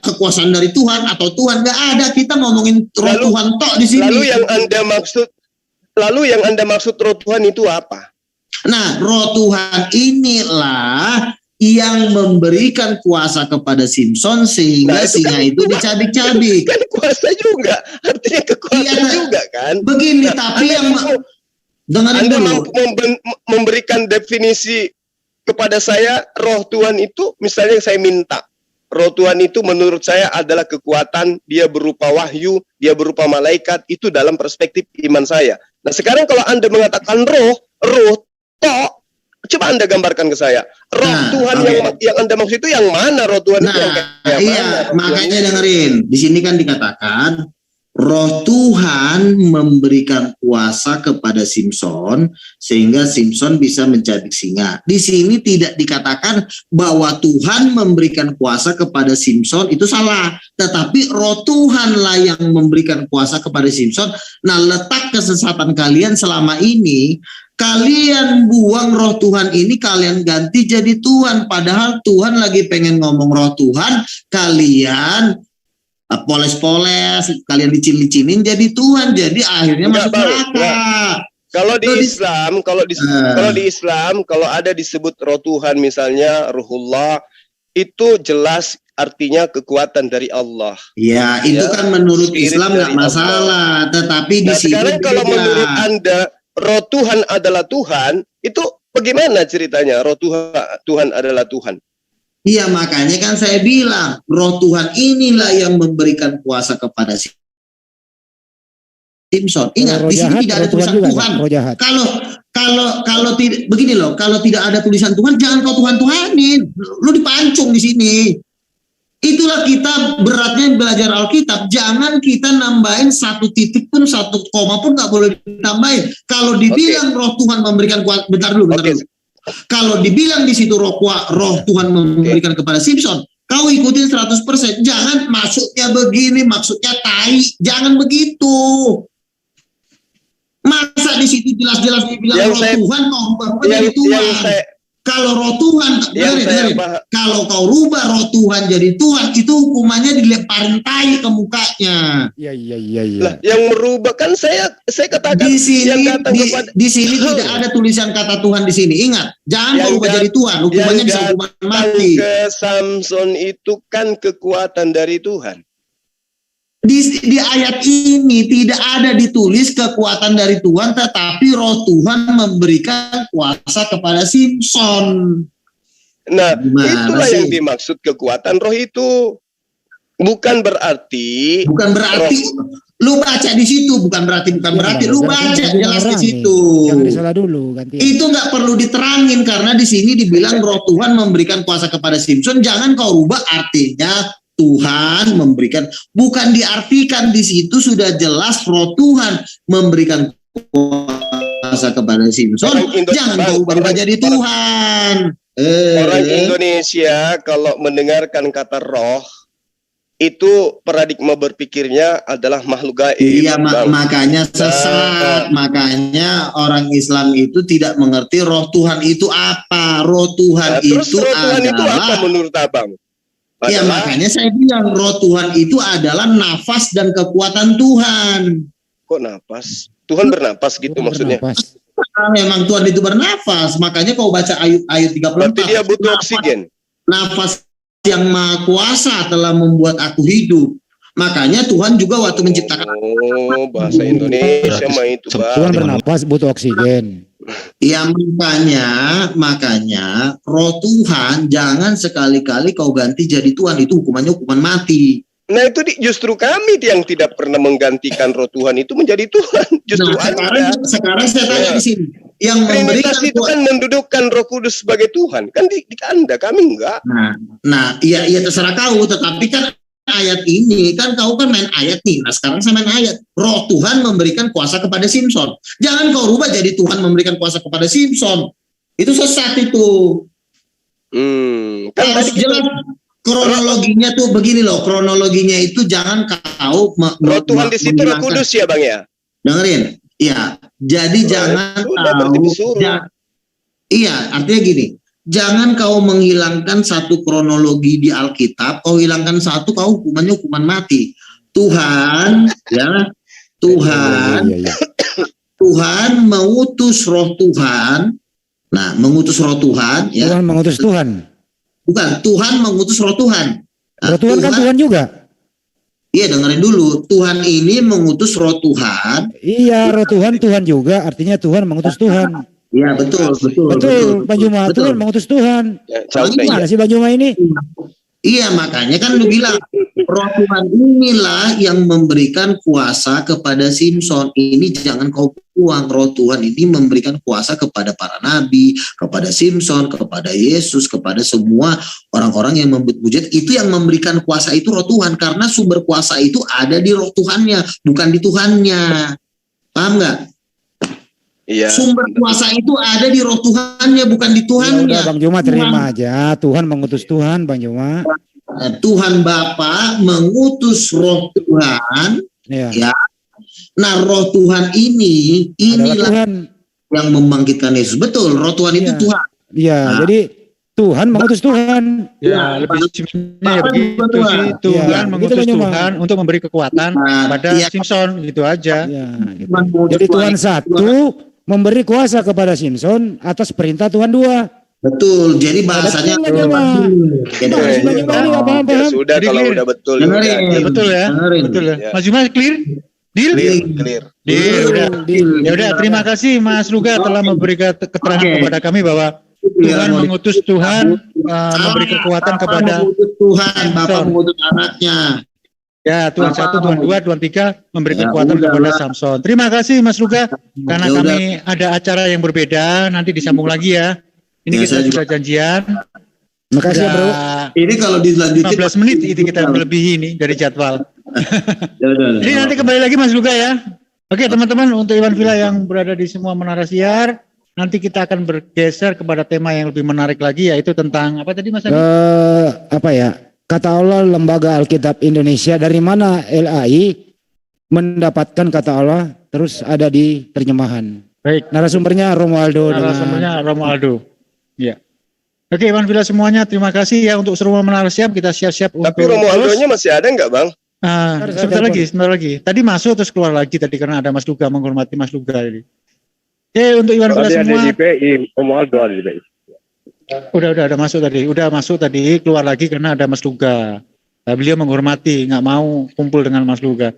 kekuasaan dari Tuhan atau Tuhan, nggak ada. Kita ngomongin roh Tuhan tok di sini. Lalu yang Anda maksud roh Tuhan itu apa? Nah, roh Tuhan inilah yang memberikan kuasa kepada Simpson sehingga singa itu dicabik-cabik. Kan kuasa juga, artinya kekuasaan juga kan. Begini, tapi yang Anda memberikan definisi kepada saya roh Tuhan itu, misalnya saya minta roh Tuhan itu menurut saya adalah kekuatan, dia berupa wahyu, dia berupa malaikat, itu dalam perspektif iman saya. Nah sekarang kalau Anda mengatakan roh tok, coba Anda gambarkan ke saya. Roh Tuhan yang Anda maksud itu yang mana roh Tuhan itu? Makanya dengerin. Di sini kan dikatakan Roh Tuhan memberikan kuasa kepada Simson sehingga Simson bisa mencabik singa. Di sini tidak dikatakan bahwa Tuhan memberikan kuasa kepada Simson, itu salah. Tetapi roh Tuhanlah yang memberikan kuasa kepada Simson. Nah, letak kesesatan kalian selama ini, kalian buang roh Tuhan ini, kalian ganti jadi Tuhan. Padahal Tuhan lagi pengen ngomong roh Tuhan, kalian poles-poles, kalian licin-licinin jadi Tuhan, jadi akhirnya masuk neraka. Kalau di Islam, kalau di Islam, kalau ada disebut roh Tuhan misalnya Ruhullah, itu jelas artinya kekuatan dari Allah. Ya, itu kan menurut Islam nggak masalah, tetapi di sini sekarang kalau menurut Anda roh Tuhan adalah Tuhan, itu bagaimana ceritanya? Roh Tuhan adalah Tuhan. Iya, makanya kan saya bilang roh Tuhan inilah yang memberikan kuasa kepada Simson. Ingat, di sini tidak ada tulisan Tuhan. Kalau tidak begini loh, kalau tidak ada tulisan Tuhan, jangan kau Tuhan-Tuhanin. Lu dipancung di sini. Itulah kita beratnya belajar Alkitab. Jangan kita nambahin satu titik pun, satu koma pun nggak boleh ditambahin. Kalau dibilang roh Tuhan memberikan kuasa, bentar dulu. Kalau dibilang di situ roh Tuhan memberikan kepada Simson, kau ikutin 100%. Jangan maksudnya begini, maksudnya tai. Jangan begitu. Masa di situ jelas-jelas dibilang roh Tuhan, kau rubah jadi Tuhan. Kalau roh Tuhan, kalau kau rubah roh Tuhan jadi Tuhan, itu hukumannya dilemparin tai ke mukanya. Iya. Yang merubah kan saya katakan di sini yang datang kepada di sini tidak ada tulisan kata Tuhan di sini. Ingat, jangan kau rubah jadi Tuhan, hukumannya bisa hukuman mati. Ke Samson itu kan kekuatan dari Tuhan. Di ayat ini tidak ada ditulis kekuatan dari Tuhan, tetapi roh Tuhan memberikan kuasa kepada Simson. Nah, itulah yang dimaksud kekuatan roh itu. Bukan berarti lu baca di situ, bukan berarti lu baca jelas di situ. Jangan disalah dulu, ganti. Itu nggak perlu diterangin karena di sini dibilang roh Tuhan memberikan kuasa kepada Simson. Jangan kau rubah artinya Tuhan memberikan, bukan diartikan di situ sudah jelas roh Tuhan memberikan kuasa kepada Simson. Jangan kau ubah jadi Tuhan. Orang Indonesia kalau mendengarkan kata roh itu paradigma berpikirnya adalah makhluk gaib. Iya, makanya sesat. Makanya orang Islam itu tidak mengerti roh Tuhan itu apa. Roh Tuhan itu roh Tuhan itu apa menurut Abang? Ya, makanya saya bilang roh Tuhan itu adalah nafas dan kekuatan Tuhan. Kok nafas? Tuhan bernapas gitu maksudnya? Memang Tuhan itu bernafas. Makanya kau baca ayat 34. Berarti dia butuh oksigen. Nafas yang maha kuasa telah membuat aku hidup. Makanya Tuhan juga waktu menciptakan. Bahasa Indonesia mah itu. Tuhan bernapas butuh oksigen. Ya, makanya roh Tuhan jangan sekali-kali kau ganti jadi Tuhan, itu hukumannya hukuman mati. Nah, itu justru kami yang tidak pernah menggantikan roh Tuhan itu menjadi Tuhan. Justru sekarang saya tanya di sini, yang memberikan itu kan mendudukkan Roh Kudus sebagai Tuhan, kan di Anda, kami enggak. Nah, iya terserah kau, tetapi kan ayat ini kan kau kan main ayat nih. Nah, sekarang saya main ayat. Roh Tuhan memberikan kuasa kepada Simson. Jangan kau rubah jadi Tuhan memberikan kuasa kepada Simson. Itu sesat itu. Harus jelas kronologinya tuh begini loh. Kronologinya itu jangan kau roh Tuhan di situ Roh Kudus ya, Bang ya. Dengerin. Iya. Jadi jangan kau. Iya, artinya gini. Jangan kau menghilangkan satu kronologi di Alkitab, kau hilangkan satu, kau hukumannya hukuman mati. Tuhan, ya, Tuhan mengutus roh Tuhan. Nah, mengutus roh Tuhan, ya. Tuhan mengutus Tuhan. Bukan, Tuhan mengutus roh Tuhan. Nah, roh Tuhan kan Tuhan juga. Iya, dengerin dulu. Tuhan ini mengutus roh Tuhan. Iya, roh Tuhan juga, artinya Tuhan mengutus Tuhan. Ya, betul. Bang Juma, Tuhan mengutus Tuhan. Gimana sih Bang Juma ini? Iya, makanya kan lu bilang Roh Tuhan inilah yang memberikan kuasa kepada Simson. Ini jangan kau buang. Roh Tuhan ini memberikan kuasa kepada para nabi, kepada Simson, kepada Yesus, kepada semua orang-orang yang membuat mujizat. Itu yang memberikan kuasa itu Roh Tuhan, karena sumber kuasa itu ada di Roh Tuhannya, bukan di Tuhannya. Paham nggak? Iya. Sumber kuasa itu ada di Roh Tuhannya, bukan di Ya Tuhannya. udah Bang Juma terima aja. Tuhan mengutus Tuhan, Bang Juma. Tuhan Bapa mengutus Roh Tuhan, Ya. ya. Nah, Roh Tuhan Adalah inilah Tuhan. yang membangkitkan Yesus. Betul, Roh Tuhan itu Iya. Tuhan. Iya, Nah. jadi Tuhan mengutus Tuhan. Ya, lebih simpelnya ya begitu sih. Tuhan Iya, mengutus begitu, Bang. Tuhan untuk memberi kekuatan Nah, pada iya. Simpson, gitu aja. Ya, gitu. Tuhan mengutus Jadi Tuhan Tuhan. satu memberi kuasa kepada Simson atas perintah Tuhan dua. Betul, jadi bahasanya Betul, Bang. Jadi Nah, sebenarnya Bang juga paham. Ya sudah, Jadi kalau clear. udah betul Dengerin. ya udah. Ya, betul ya. Dengerin. Betul ya. Ya. Mas Juma clear? Deal? Clear. Deal, udah. Ya udah, terima kasih Mas Ruga telah memberikan keterangan Oke. kepada kami bahwa Tuhan mengutus Tuhan memberi kekuatan Bapak kepada mengutus Tuhan, Bapak Samson. mengutus anaknya. Ya, Tuhan satu, Tuhan dua, Tuhan tiga memberi Ya, kekuatan kepada udahlah. Samson. Terima kasih Mas Ruga karena Ya udah. kami ada acara yang berbeda, nanti disambung lagi ya. Ini Ya, kita saya sudah janjian. Makasih ya, Bro. Udah Ini kalau dilanjutin 15 menit itu kita melebihi ini dari jadwal. Ya udah. Jadi nanti kembali lagi Mas Ruga ya. Oke teman-teman, untuk Iwan Villa yang berada di semua menara siar, nanti kita akan bergeser kepada tema yang lebih menarik lagi, yaitu tentang apa tadi Mas Adi? Apa ya? Kata Allah Lembaga Alkitab Indonesia, dari mana LAI mendapatkan kata Allah terus ada di terjemahan. Baik, Narasumbernya Romualdo. narasumbernya Romualdo. Ya. Oke Iwan Villa semuanya, terima kasih ya untuk semua menara siap. Kita siap-siap untuk Tapi Romualdo-nya masih ada nggak, Bang? sebentar lagi. Tadi masuk terus keluar lagi tadi karena ada Mas Duga, menghormati Mas Duga tadi. Oke, untuk Iwan Villa semua. Romualdo ada di PI. Udah ada masuk tadi. Udah masuk tadi, keluar lagi karena ada Mas Duga. Nah, beliau menghormati, nggak mau kumpul dengan Mas Duga.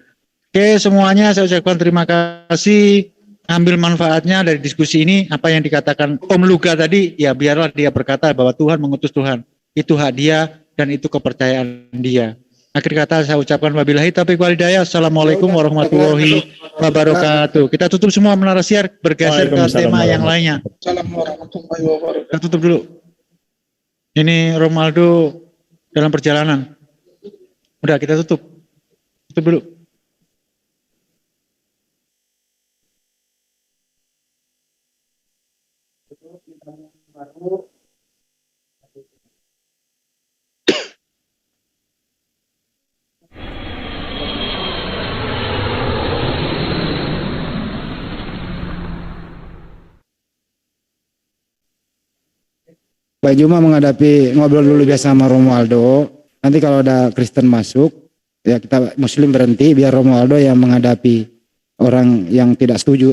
Oke, semuanya saya ucapkan terima kasih. Ambil manfaatnya dari diskusi ini. Apa yang dikatakan Om Luga tadi, ya biarlah dia berkata bahwa Tuhan mengutus Tuhan. Itu hak dia dan itu kepercayaan dia. Akhir kata saya ucapkan wabillahi taufiq wal hidayah. Assalamualaikum warahmatullahi wabarakatuh. Kita tutup semua menara siar, bergeser ke tema yang lainnya. Kita tutup dulu. Ini Romualdo dalam perjalanan. Udah kita tutup. Tutup dulu. Pak Juma menghadapi ngobrol dulu biasa sama Romualdo. Nanti kalau ada Kristen masuk, ya kita Muslim berhenti biar Romualdo yang menghadapi orang yang tidak setuju